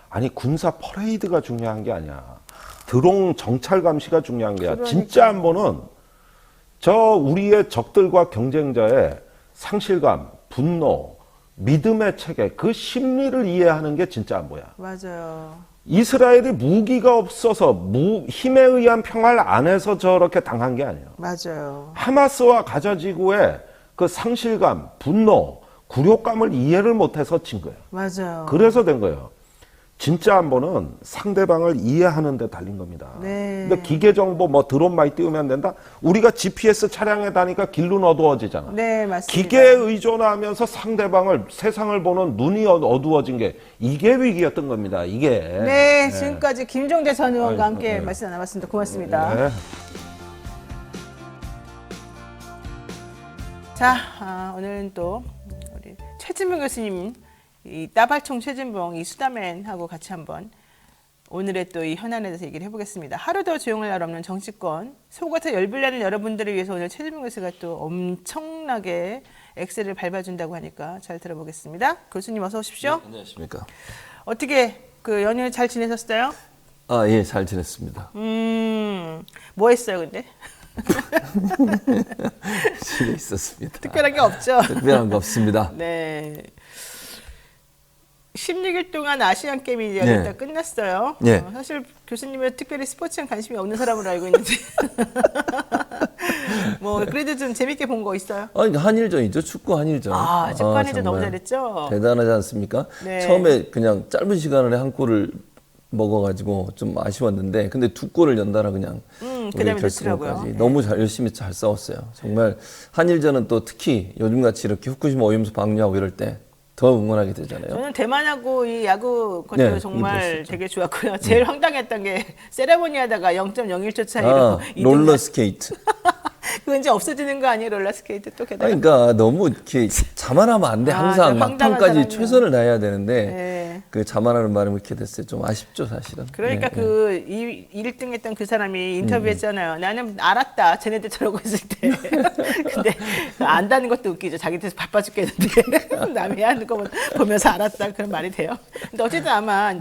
아니 군사 퍼레이드가 중요한 게 아니야. 드론 정찰 감시가 중요한 게 아니야. 그러니까. 진짜 안보는 저 우리의 적들과 경쟁자의 상실감, 분노, 믿음의 체계, 그 심리를 이해하는 게 진짜 안보야. 맞아요. 이스라엘이 무기가 없어서 힘에 의한 평화를 안에서 저렇게 당한 게 아니에요. 맞아요. 하마스와 가자지구의 그 상실감, 분노, 굴욕감을 이해를 못해서 친 거예요. 맞아요. 그래서 된 거예요. 진짜 안보는 상대방을 이해하는 데 달린 겁니다. 네. 근데 기계 정보 드론 많이 띄우면 된다? 우리가 GPS 차량에 다니까 길눈 어두워지잖아. 네, 맞습니다. 기계에 의존하면서 상대방을 세상을 보는 눈이 어두워진 게 이게 위기였던 겁니다. 이게. 네, 지금까지 김종대 전 의원과 아유, 함께 네. 말씀 나눴습니다. 고맙습니다. 네. 자, 오늘은 또 우리 최진봉 교수님, 이 따발총 최진봉, 이 수다맨하고 같이 한번 오늘의 또 이 현안에 대해서 얘기를 해보겠습니다. 하루도 조용할 날 없는 정치권, 속에서 열불나는 여러분들을 위해서 오늘 최진봉 교수가 또 엄청나게 엑셀을 밟아준다고 하니까 잘 들어보겠습니다. 교수님 어서 오십시오. 네, 안녕하십니까. 어떻게 그 연휴 잘 지내셨어요? 예, 잘 지냈습니다. 뭐 했어요, 근데? 집에 있었습니다. 특별한 게 없죠? 특별한 거 없습니다. 네. 16일 동안 아시안 게임이 이제 네. 일단 끝났어요. 네. 사실 교수님은 특별히 스포츠에 관심이 없는 사람으로 알고 있는데. 뭐 그래도 좀 재밌게 본 거 있어요? 한일전이죠. 축구 한일전. 축구 한일전 너무 정말 잘했죠? 대단하지 않습니까? 네. 처음에 그냥 짧은 시간 안에 한 골을 먹어가지고 좀 아쉬웠는데, 근데 두 골을 연달아 그냥 그다음에 결승까지 넣더라고요. 네. 너무 열심히 잘 싸웠어요. 정말 한일전은 또 특히 요즘같이 이렇게 후쿠시마 오염수 방류하고 이럴 때 더 응원하게 되잖아요. 저는 대만하고 이 야구 것도 네, 정말 이겼었죠. 되게 좋았고요. 제일 황당했던 게 세레모니 하다가 0.01초 차이로 롤러 스케이트. 그건 이제 없어지는 거 아니에요? 롤러스케이트 또 게다가. 그러니까 너무 이렇게 자만하면 안 돼. 항상 네, 황당한 막판까지 사람이요. 최선을 다해야 되는데 네. 그 자만하는 바람에 이렇게 됐어요. 좀 아쉽죠, 사실은. 그러니까 네, 그 1등 했던 그 사람이 인터뷰했잖아요. 나는 알았다. 쟤네들 저러고 있을 때. 근데 근데 안다는 것도 웃기죠. 자기한테서 바빠 죽겠는데 남이 하는 거 보면서 알았다 그런 말이 돼요. 근데 어쨌든 아마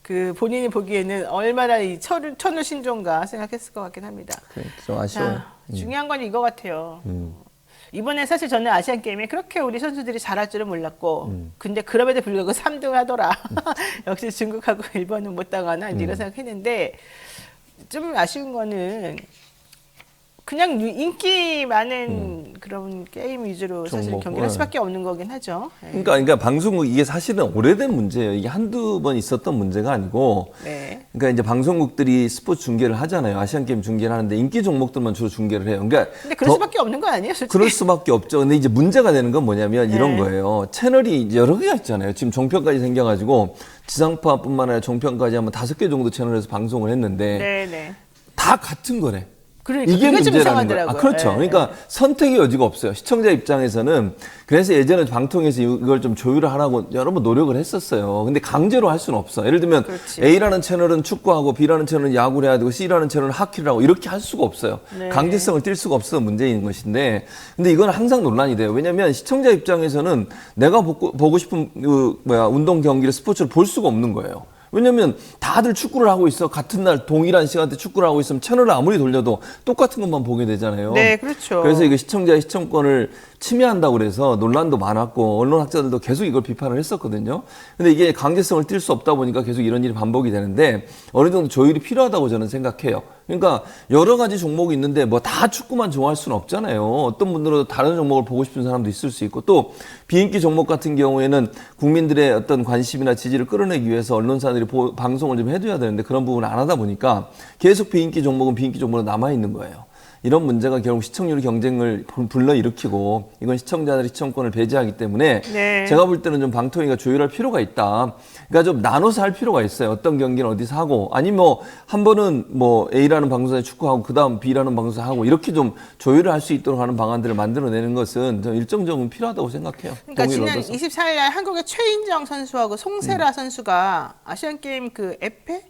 그 본인이 보기에는 얼마나 이 천우 신종가 생각했을 것 같긴 합니다. 그래, 좀 아쉬워요. 자, 중요한 건 이거 같아요. 이번에 사실 저는 아시안 게임에 그렇게 우리 선수들이 잘할 줄은 몰랐고, 근데 그럼에도 불구하고 3등 하더라. 역시 중국하고 일본은 못 당하나 이런 생각했는데 좀 아쉬운 거는 그냥 인기 많은 그런 게임 위주로 사실 종목, 경기를 할 수밖에 없는 거긴 하죠. 네. 그러니까 방송국 이게 사실은 오래된 문제예요. 이게 한두 번 있었던 문제가 아니고. 네. 그러니까 이제 방송국들이 스포츠 중계를 하잖아요. 아시안 게임 중계를 하는데 인기 종목들만 주로 중계를 해요. 그러니까 근데 그럴 수밖에 없는 거 아니에요, 솔직히? 그럴 수밖에 없죠. 근데 이제 문제가 되는 건 뭐냐면 이런 네. 거예요. 채널이 이제 여러 개가 있잖아요. 지금 종편까지 생겨가지고 지상파뿐만 아니라 종편까지 한번 5개 정도 채널에서 방송을 했는데 네네. 다 같은 거래. 그러니까 이게 그게 좀 문제라는 거예요. 이상하더라고요. 그렇죠. 네. 그러니까 선택의 여지가 없어요. 시청자 입장에서는. 그래서 예전에 방통에서 이걸 좀 조율을 하라고 여러 번 노력을 했었어요. 근데 강제로 할 수는 없어. 예를 들면 그렇지. A라는 채널은 축구하고 B라는 채널은 야구를 해야 되고 C라는 채널은 하키를 하고 이렇게 할 수가 없어요. 네. 강제성을 띌 수가 없어서 문제인 것인데, 근데 이건 항상 논란이 돼요. 왜냐하면 시청자 입장에서는 내가 보고 싶은 운동 경기를 스포츠를 볼 수가 없는 거예요. 왜냐면 다들 축구를 하고 있어. 같은 날 동일한 시간대 축구를 하고 있으면 채널을 아무리 돌려도 똑같은 것만 보게 되잖아요. 네, 그렇죠. 그래서 이거 시청자의 시청권을 침해한다고 그래서 논란도 많았고 언론학자들도 계속 이걸 비판을 했었거든요. 근데 이게 강제성을 띌 수 없다 보니까 계속 이런 일이 반복이 되는데 어느 정도 조율이 필요하다고 저는 생각해요. 그러니까 여러 가지 종목이 있는데 뭐 다 축구만 좋아할 수는 없잖아요. 어떤 분들은 다른 종목을 보고 싶은 사람도 있을 수 있고, 또 비인기 종목 같은 경우에는 국민들의 어떤 관심이나 지지를 끌어내기 위해서 언론사들이 방송을 좀 해줘야 되는데 그런 부분을 안 하다 보니까 계속 비인기 종목은 비인기 종목으로 남아있는 거예요. 이런 문제가 결국 시청률 경쟁을 불러일으키고 이건 시청자들의 시청권을 배제하기 때문에 네. 제가 볼 때는 좀 방통위가 조율할 필요가 있다. 그러니까 좀 나눠서 할 필요가 있어요. 어떤 경기는 어디서 하고, 아니면 뭐 한 번은 뭐 A라는 방송사에 축구하고 그다음 B라는 방송사 하고 이렇게 좀 조율을 할 수 있도록 하는 방안들을 만들어내는 것은 좀 일정적으로 필요하다고 생각해요. 그러니까 동의를 지난 얻어서. 24일 날 한국의 최인정 선수하고 송세라 선수가 아시안 게임 그 에페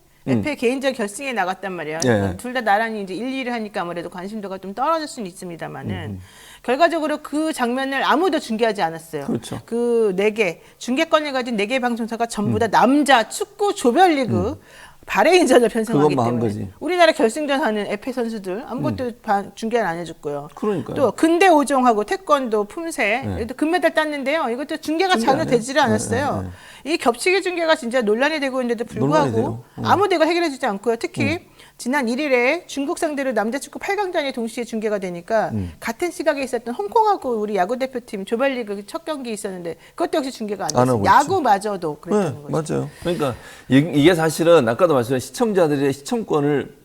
개인전 결승에 나갔단 말이에요. 예. 둘 다 나란히 이제 1, 2를 하니까 아무래도 관심도가 좀 떨어질 수는 있습니다만은 결과적으로 그 장면을 아무도 중계하지 않았어요. 그렇죠. 그 4개 중계권을 가진 4개 방송사가 전부 다 남자 축구 조별리그 바레인전을 편성하기 그것만 한 때문에 거지. 우리나라 결승전 하는 에페 선수들 아무것도 중계를 안 해줬고요. 그러니까요. 또 근대 오종하고 태권도 품새 이것도 금메달 땄는데요. 이것도 중계가 중계 전혀 안 해요. 되지를 않았어요. 이 겹치기 중계가 진짜 논란이 되고 있는데도 논란이 불구하고 돼요. 아무도 이걸 해결해주지 않고요. 특히 지난 1일에 중국 상대로 남자 축구 8강전이 동시에 중계가 되니까 같은 시각에 있었던 홍콩하고 우리 야구 대표팀 조별리그 첫 경기 있었는데 그것도 역시 중계가 안 안 됐어요. 하고 야구마저도 그랬다는 네, 거죠. 맞아요. 그러니까 이게 사실은 아까도 말씀드린 시청자들의 시청권을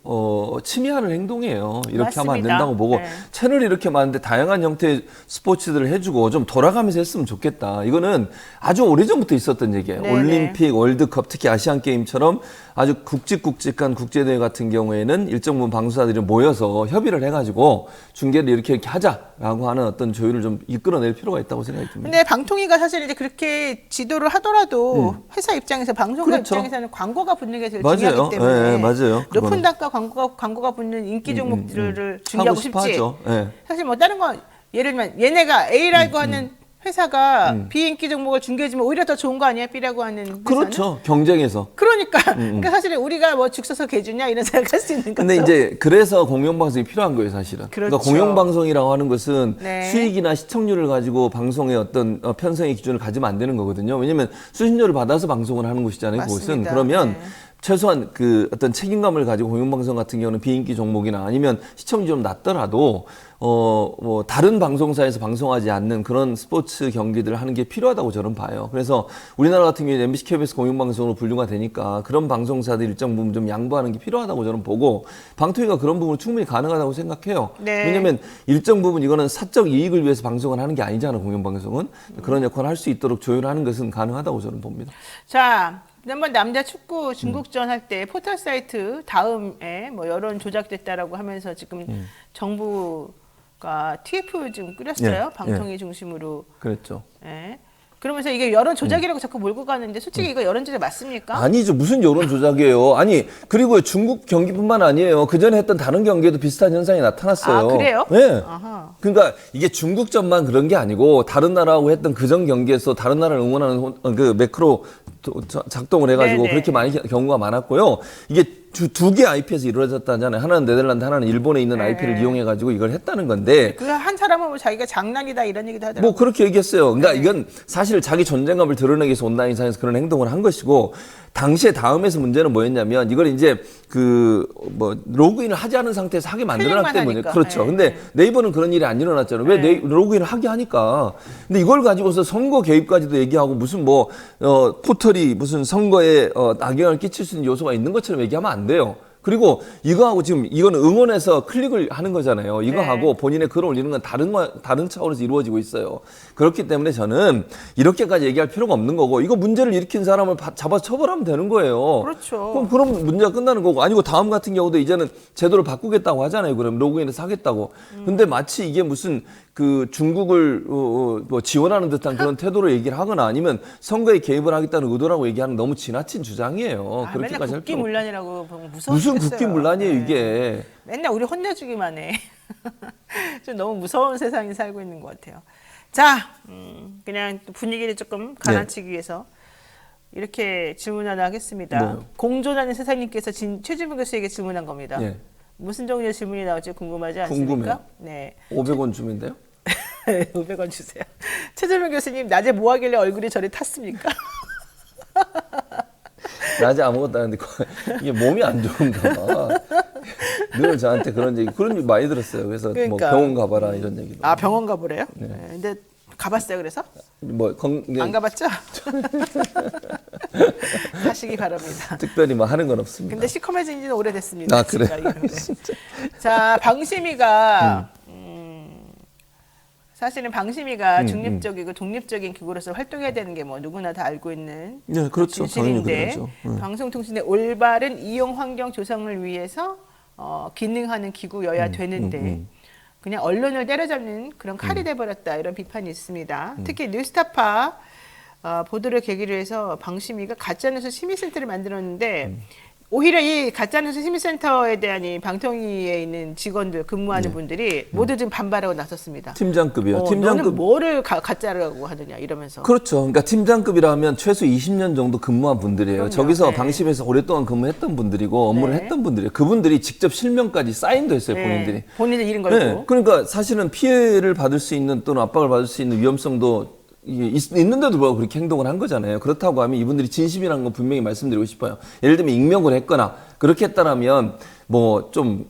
침해하는 행동이에요. 이렇게 하면 안 맞습니다. 된다고 보고 네. 채널이 이렇게 많은데 다양한 형태의 스포츠들을 해주고 좀 돌아가면서 했으면 좋겠다. 이거는 아주 오래전부터 있었던 얘기예요. 네네. 올림픽, 월드컵, 특히 아시안 게임처럼 아주 굵직굵직한 국제대회 같은 경우에는 일정 부분 방송사들이 모여서 협의를 해가지고 중계를 이렇게 하자라고 하는 어떤 조율을 좀 이끌어낼 필요가 있다고 생각이 듭니다. 근데 방통위가 사실 이제 그렇게 지도를 하더라도 회사 입장에서 방송사 그렇죠. 입장에서는 광고가 붙는 게 제일 맞아요. 중요하기 때문에 네, 맞아요. 높은 그거는. 단가 광고가 붙는 인기 종목들을 중계하고 하고 싶어 싶지. 하죠. 네. 사실 뭐 다른 거 예를 들면 얘네가 A라고 하는 회사가 비인기 종목을 중계해주면 오히려 더 좋은 거 아니야? B라고 하는 회사는? 그렇죠. 경쟁에서. 그러니까 사실 우리가 뭐 죽 서서 개주냐 이런 생각할 수 있는 거죠. 근데 이제 그래서 공영방송이 필요한 거예요, 사실은. 그렇죠. 그러니까 공영방송이라고 하는 것은 네. 수익이나 시청률을 가지고 방송의 어떤 편성의 기준을 가지면 안 되는 거거든요. 왜냐하면 수신료를 받아서 방송을 하는 곳이잖아요, 그것은. 맞습니다. 그러면 네. 최소한 그 어떤 책임감을 가지고 공영방송 같은 경우는 비인기 종목이나 아니면 시청률이 좀 낮더라도 뭐 다른 방송사에서 방송하지 않는 그런 스포츠 경기들을 하는 게 필요하다고 저는 봐요. 그래서 우리나라 같은 경우에 MBC, KBS 공영방송으로 분류가 되니까 그런 방송사들 일정 부분 좀 양보하는 게 필요하다고 저는 보고 방통위가 그런 부분은 충분히 가능하다고 생각해요. 네. 왜냐하면 일정 부분 이거는 사적 이익을 위해서 방송을 하는 게 아니잖아요, 공영방송은. 그런 역할을 할 수 있도록 조율하는 것은 가능하다고 저는 봅니다. 자, 지난번 남자 축구 중국전 할 때 포털 사이트 다음에 뭐 여론 조작됐다라고 하면서 지금 정부가 TF 좀 꾸렸어요. 예, 방통위 중심으로. 그랬죠. 예. 그러면서 이게 여론 조작이라고 자꾸 몰고 가는데 솔직히 이거 여론 조작 맞습니까? 아니죠. 무슨 여론 조작이에요. 아니, 그리고 중국 경기뿐만 아니에요. 그 전에 했던 다른 경기에도 비슷한 현상이 나타났어요. 아, 그래요? 네. 아하. 그러니까 이게 중국전만 그런 게 아니고 다른 나라하고 했던 그전 경기에서 다른 나라를 응원하는 그 매크로 작동을 해가지고 네네. 그렇게 많이 경우가 많았고요. 이게 두 개 IP에서 이루어졌다잖아요. 하나는 네덜란드, 하나는 일본에 있는 네. IP를 이용해가지고 이걸 했다는 건데 그 한 사람은 뭐 자기가 장난이다 이런 얘기도 하더라고요. 뭐 그렇게 얘기했어요. 그러니까 네. 이건 사실 자기 존재감을 드러내기 위해서 온라인상에서 그런 행동을 한 것이고 당시에 다음에서 문제는 뭐였냐면 이걸 이제 그 뭐 로그인을 하지 않은 상태에서 하게 만들어놨기 때문에 하니까. 그렇죠. 네. 근데 네이버는 그런 일이 안 일어났잖아요. 왜 로그인을 하게 하니까. 근데 이걸 가지고서 선거 개입까지도 얘기하고 무슨 뭐 포털이 무슨 선거에 악영향을 끼칠 수 있는 요소가 있는 것처럼 얘기하면 안 돼요. 그리고 이거하고 지금 이거는 응원해서 클릭을 하는 거잖아요. 이거하고 본인의 글을 올리는 건 다른 차원에서 이루어지고 있어요. 그렇기 때문에 저는 이렇게까지 얘기할 필요가 없는 거고 이거 문제를 일으킨 사람을 잡아 처벌하면 되는 거예요. 그렇죠. 그럼 문제가 끝나는 거고 아니고 다음 같은 경우도 이제는 제도를 바꾸겠다고 하잖아요. 그럼 로그인해서 하겠다고. 근데 마치 이게 무슨 그 중국을 뭐 지원하는 듯한 그런 태도로 얘기를 하거나 아니면 선거에 개입을 하겠다는 의도라고 얘기하는 너무 지나친 주장이에요. 맨날 그렇게까지 할 필요 국기문란이라고 보면 무서워. 무슨 국기문란이에요 이게. 맨날 우리 혼내주기만 해. 좀 너무 무서운 세상에 살고 있는 것 같아요. 자, 그냥 분위기를 조금 가라앉히기 위해서 이렇게 질문 하나 하겠습니다. 네. 공존하는 세상님께서 최준봉 교수에게 질문한 겁니다. 네. 무슨 종류의 질문이 나올지 궁금하지 않습니까? 궁금해요. 네. 500원 주면돼요? 500원 주세요. 최준봉 교수님, 낮에 뭐 하길래 얼굴이 저리 탔습니까? 낮에 아무것도 안 하는데 이게 몸이 안 좋은가 봐. 늘 저한테 그런 얘기 많이 들었어요. 그래서 그러니까. 뭐 병원 가봐라 이런 얘기도. 아, 병원 가보래요? 네. 근데 가봤어요, 그래서? 안 가봤죠? 가시기 바랍니다. 특별히 뭐 하는 건 없습니다. 근데 시커매진 지는 오래됐습니다. 아, 그래요? 제가 이거는. 자, 방심위가 사실은 방심위가 중립적이고 독립적인 기구로서 활동해야 되는 게 뭐 누구나 다 알고 있는 네, 그렇죠. 당연히 진실인데 그래야죠. 방송통신의 올바른 이용 환경 조성을 위해서 기능하는 기구여야 되는데 그냥 언론을 때려잡는 그런 칼이 돼버렸다 이런 비판이 있습니다. 특히 뉴스타파 보도를 계기로 해서 방심위가 가짜뉴스 심의센터를 만들었는데 오히려 이 가짜뉴스 심의센터에 대한 이 방통위에 있는 직원들 근무하는 분들이 모두 지금 반발하고 나섰습니다. 팀장급이요. 너는 뭐를 가짜라고 하느냐 이러면서. 그렇죠. 그러니까 팀장급이라면 최소 20년 정도 근무한 분들이에요. 그럼요. 저기서 네. 방심에서 오랫동안 근무했던 분들이고 업무를 네. 했던 분들이에요. 그분들이 직접 실명까지 사인도 했어요. 본인들이. 본인들 이름 걸고. 네. 그러니까 사실은 피해를 받을 수 있는 또는 압박을 받을 수 있는 위험성도 있는데도 불구하고 그렇게 행동을 한 거잖아요. 그렇다고 하면 이분들이 진심이라는 건 분명히 말씀드리고 싶어요. 예를 들면 익명을 했거나 그렇게 했다라면 뭐 좀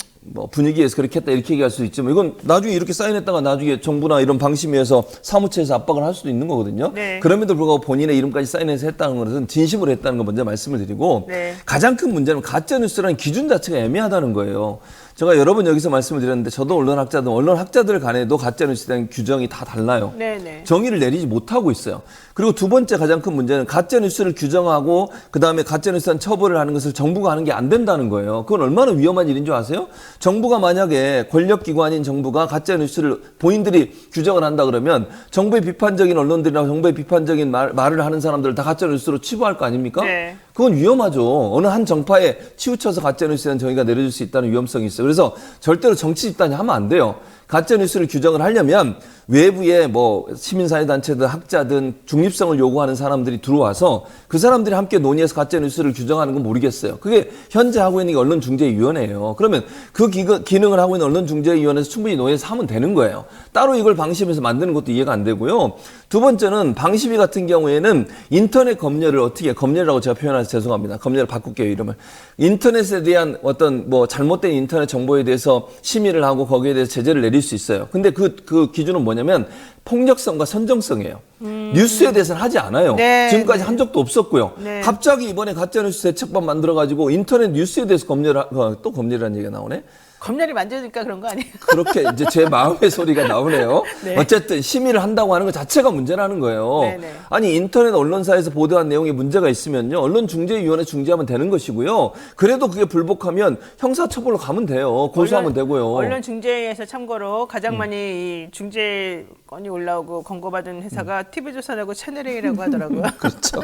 분위기에서 그렇게 했다 이렇게 얘기할 수 있지만 이건 나중에 이렇게 사인했다가 나중에 정부나 이런 방심위에서 사무처에서 압박을 할 수도 있는 거거든요. 네. 그럼에도 불구하고 본인의 이름까지 사인해서 했다는 것은 진심으로 했다는 거 먼저 말씀을 드리고 네. 가장 큰 문제는 가짜뉴스라는 기준 자체가 애매하다는 거예요. 제가 여러 번 여기서 말씀을 드렸는데 저도 언론학자들 간에도 가짜뉴스에 대한 규정이 다 달라요. 네네. 정의를 내리지 못하고 있어요. 그리고 두 번째 가장 큰 문제는 가짜뉴스를 규정하고 그다음에 가짜뉴스에 대한 처벌을 하는 것을 정부가 하는 게 안 된다는 거예요. 그건 얼마나 위험한 일인 줄 아세요? 정부가 만약에 권력기관인 정부가 가짜뉴스를 본인들이 규정을 한다 그러면 정부의 비판적인 언론들이나 정부의 비판적인 말을 하는 사람들을 다 가짜뉴스로 치부할 거 아닙니까? 네. 그건 위험하죠. 어느 한 정파에 치우쳐서 가짜뉴스에 대한 정의가 내려질 수 있다는 위험성이 있어요. 그래서 절대로 정치 집단이 하면 안 돼요. 가짜뉴스를 규정을 하려면 외부의 뭐 시민사회단체든 학자든 중립성을 요구하는 사람들이 들어와서 그 사람들이 함께 논의해서 가짜뉴스를 규정하는 건 모르겠어요. 그게 현재 하고 있는 게 언론중재위원회예요. 그러면 그 기능을 하고 있는 언론중재위원회에서 충분히 논의해서 하면 되는 거예요. 따로 이걸 방심해서 만드는 것도 이해가 안 되고요. 두 번째는 방심위 같은 경우에는 인터넷 검열이라고 제가 표현해서 죄송합니다. 검열을 바꿀게요, 이름을. 인터넷에 대한 어떤 뭐 잘못된 인터넷 정보에 대해서 심의를 하고 거기에 대해서 제재를 내릴 수 있어요. 근데 그 기준은 뭐냐면 폭력성과 선정성이에요. 뉴스에 대해서는 하지 않아요. 네, 지금까지 네. 한 적도 없었고요. 네. 갑자기 이번에 가짜뉴스 대책반 만들어가지고 인터넷 뉴스에 대해서 또 검열이라는 얘기가 나오네. 검열이 만져니까 그런 거 아니에요? 그렇게 이제 제 마음의 소리가 나오네요. 네. 어쨌든 심의를 한다고 하는 것 자체가 문제라는 거예요. 네네. 아니 인터넷 언론사에서 보도한 내용에 문제가 있으면요. 언론중재위원회 중재하면 되는 것이고요. 그래도 그게 불복하면 형사처벌로 가면 돼요. 고소하면 되고요. 언론중재에서 참고로 가장 많이 이 중재 건이 올라오고 권고받은 회사가 TV조선하고 채널A라고 하더라고요. 그렇죠.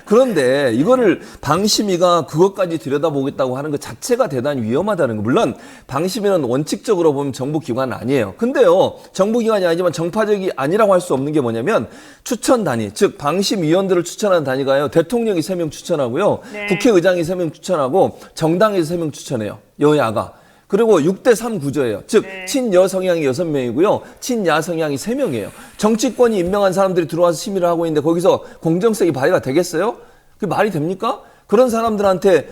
그런데 이거를 방심위가 그것까지 들여다보겠다고 하는 것 자체가 대단히 위험하다는 거. 물론 방심위는 원칙적으로 보면 정부기관은 아니에요. 근데요. 정부기관이 아니지만 정파적이 아니라고 할 수 없는 게 뭐냐면 추천 단위, 즉 방심위원들을 추천하는 단위가요. 대통령이 3명 추천하고요. 네. 국회의장이 3명 추천하고 정당에서 3명 추천해요. 여야가. 그리고 6대3 구조예요. 즉 네. 친여 성향이 6명이고요. 친야 성향이 3명이에요. 정치권이 임명한 사람들이 들어와서 심의를 하고 있는데 거기서 공정성이 발휘가 되겠어요? 그게 말이 됩니까? 그런 사람들한테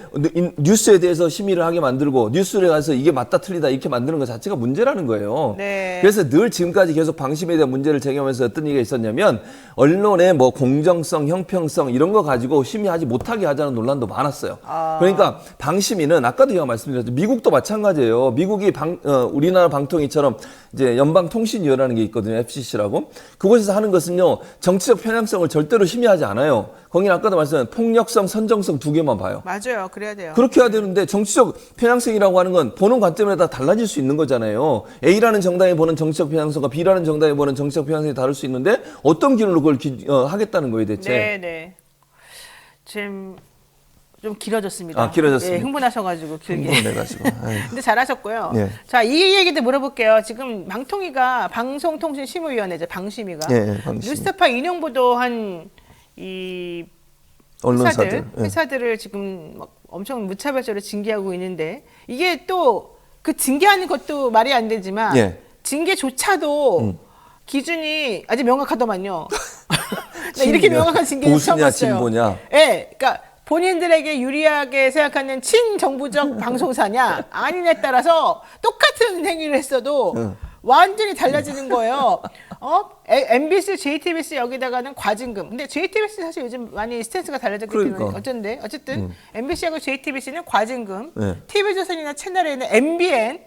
뉴스에 대해서 심의를 하게 만들고 뉴스에 가서 이게 맞다 틀리다 이렇게 만드는 것 자체가 문제라는 거예요. 네. 그래서 늘 지금까지 계속 방심에 대한 문제를 제기하면서 어떤 얘기가 있었냐면 언론의 뭐 공정성, 형평성 이런 거 가지고 심의하지 못하게 하자는 논란도 많았어요. 그러니까 방심위는 아까도 제가 말씀드렸죠. 미국도 마찬가지예요. 미국이 우리나라 방통위처럼 이제 연방통신위원회라는 게 있거든요. FCC라고. 그곳에서 하는 것은요. 정치적 편향성을 절대로 심의하지 않아요. 거기는 아까도 말씀드린 폭력성, 선정성 두 개만 봐요. 맞아요. 그래야 돼요. 그렇게 해야 되는데 정치적 편향성이라고 하는 건 보는 관점에 따라 달라질 수 있는 거잖아요. A라는 정당이 보는 정치적 편향성과 B라는 정당이 보는 정치적 편향성이 다를 수 있는데 어떤 기준으로 그걸 하겠다는 거예요, 대체. 네. 지금 좀 길어졌습니다. 아, 길어졌습니다. 네, 흥분하셔가지고 길게. 흥분해가지고. 근데 잘하셨고요. 네. 자, 이 얘기도 물어볼게요. 지금 방통위가 방송통신심의위원회죠. 방심위가. 네, 방심위. 뉴스타파 인용 보도한 이 언론사들. 회사들을 지금 막 엄청 무차별적으로 징계하고 있는데 이게 또 그 징계하는 것도 말이 안 되지만 예. 징계조차도 기준이 아주 명확하더만요. 나 이렇게 명확한 징계는 처음 보수냐, 봤어요. 진보냐. 네, 그러니까 본인들에게 유리하게 생각하는 친정부적 방송사냐 아니냐에 따라서 똑같은 행위를 했어도 완전히 달라지는 거예요. MBC, JTBC 여기다가는 과징금. 근데 JTBC 사실 요즘 많이 스탠스가 달라졌기 때문에 어쨌든 MBC하고 JTBC는 과징금. 네. TV조선이나 채널A는 MBN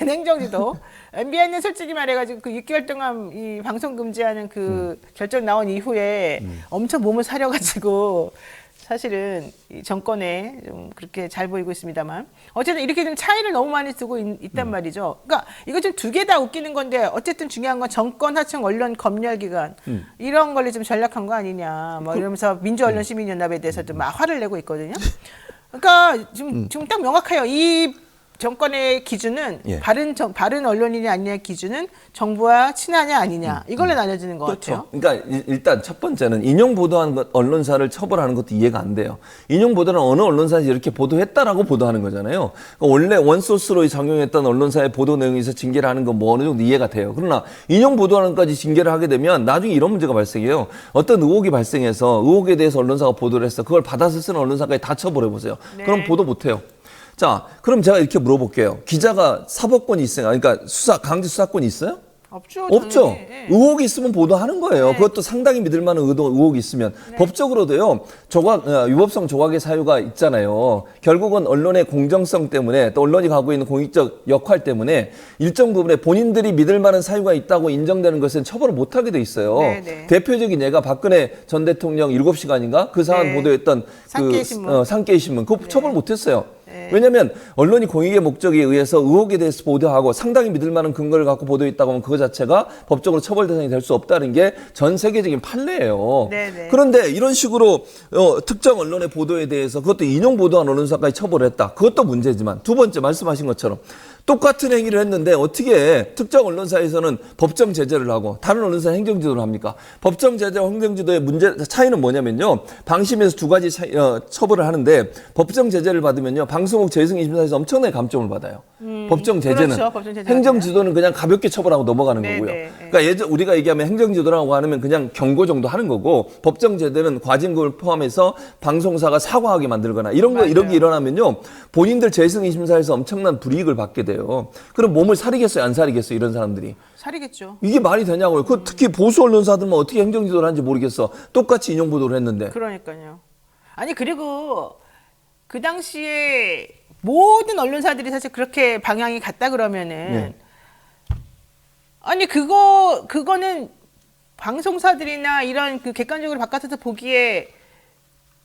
행정지도. MBN은 솔직히 말해가지고 그 6개월 동안 이 방송 금지하는 그 결정 나온 이후에 엄청 몸을 사려가지고 사실은 이 정권에 좀 그렇게 잘 보이고 있습니다만 어쨌든 이렇게 좀 차이를 너무 많이 두고 있단 말이죠. 그러니까 이거 좀 두 개 다 웃기는 건데 어쨌든 중요한 건 정권 하청 언론 검열 기관 이런 걸로 좀 전략한 거 아니냐 뭐 이러면서 민주언론시민연합에 대해서도 막 화를 내고 있거든요. 그러니까 지금 딱 명확해요. 이 정권의 기준은 예. 바른 언론이냐 아니냐 기준은 정부와 친하냐 아니냐 이걸로 나눠지는 것 같아요. 그러니까 일단 첫 번째는 인용 보도한 언론사를 처벌하는 것도 이해가 안 돼요. 인용 보도는 어느 언론사에서 이렇게 보도했다라고 보도하는 거잖아요. 그러니까 원래 원소스로 작용했던 언론사의 보도 내용에서 징계를 하는 건 뭐 어느 정도 이해가 돼요. 그러나 인용 보도하는 것까지 징계를 하게 되면 나중에 이런 문제가 발생해요. 어떤 의혹이 발생해서 의혹에 대해서 언론사가 보도를 했어. 그걸 받아서 쓰는 언론사까지 다 처벌해 보세요. 네. 그럼 보도 못 해요. 자, 그럼 제가 이렇게 물어볼게요. 기자가 사법권이 있어요? 그러니까 강제 수사권이 있어요? 없죠. 당연히. 의혹이 있으면 보도하는 거예요. 네. 그것도 상당히 믿을 만한 의혹이 있으면. 법적으로도요, 위법성 조각의 사유가 있잖아요. 결국은 언론의 공정성 때문에 또 언론이 가고 있는 공익적 역할 때문에 일정 부분에 본인들이 믿을 만한 사유가 있다고 인정되는 것은 처벌을 못하게 돼 있어요. 네. 대표적인 예가 박근혜 전 대통령 7시간인가 그 사안 네. 보도했던 산케이신문. 산케이신문. 그거 처벌 못했어요. 왜냐하면 언론이 공익의 목적에 의해서 의혹에 대해서 보도하고 상당히 믿을 만한 근거를 갖고 보도했다고 하면 그거 자체가 법적으로 처벌 대상이 될 수 없다는 게 전 세계적인 판례예요. 네네. 그런데 이런 식으로 특정 언론의 보도에 대해서 그것도 인용 보도한 언론사까지 처벌했다. 그것도 문제지만 두 번째 말씀하신 것처럼 똑같은 행위를 했는데 어떻게 특정 언론사에서는 법정 제재를 하고 다른 언론사는 행정지도를 합니까? 법정 제재와 행정지도의 차이는 뭐냐면요. 방심에서 두 가지 처벌을 하는데 법정 제재를 받으면요. 방송국 재승인심사에서 엄청나게 감점을 받아요. 법정 제재는. 그렇죠. 법정 제재는 행정지도는 그냥 가볍게 처벌하고 넘어가는 거고요. 그러니까 우리가 얘기하면 행정지도라고 하면 그냥 경고 정도 하는 거고 법정 제재는 과징금을 포함해서 방송사가 사과하게 만들거나 이런 게 일어나면요. 본인들 재승인심사에서 엄청난 불이익을 받게 돼요. 그럼 몸을 사리겠어요? 안 사리겠어요? 이런 사람들이. 사리겠죠. 이게 말이 되냐고요. 특히 보수 언론사들은 어떻게 행정지도를 하는지 모르겠어. 똑같이 인용 보도를 했는데. 그러니까요. 아니 그리고 그 당시에 모든 언론사들이 사실 그렇게 방향이 같다 그러면은 네. 아니 그거는 방송사들이나 이런 그 객관적으로 바깥에서 보기에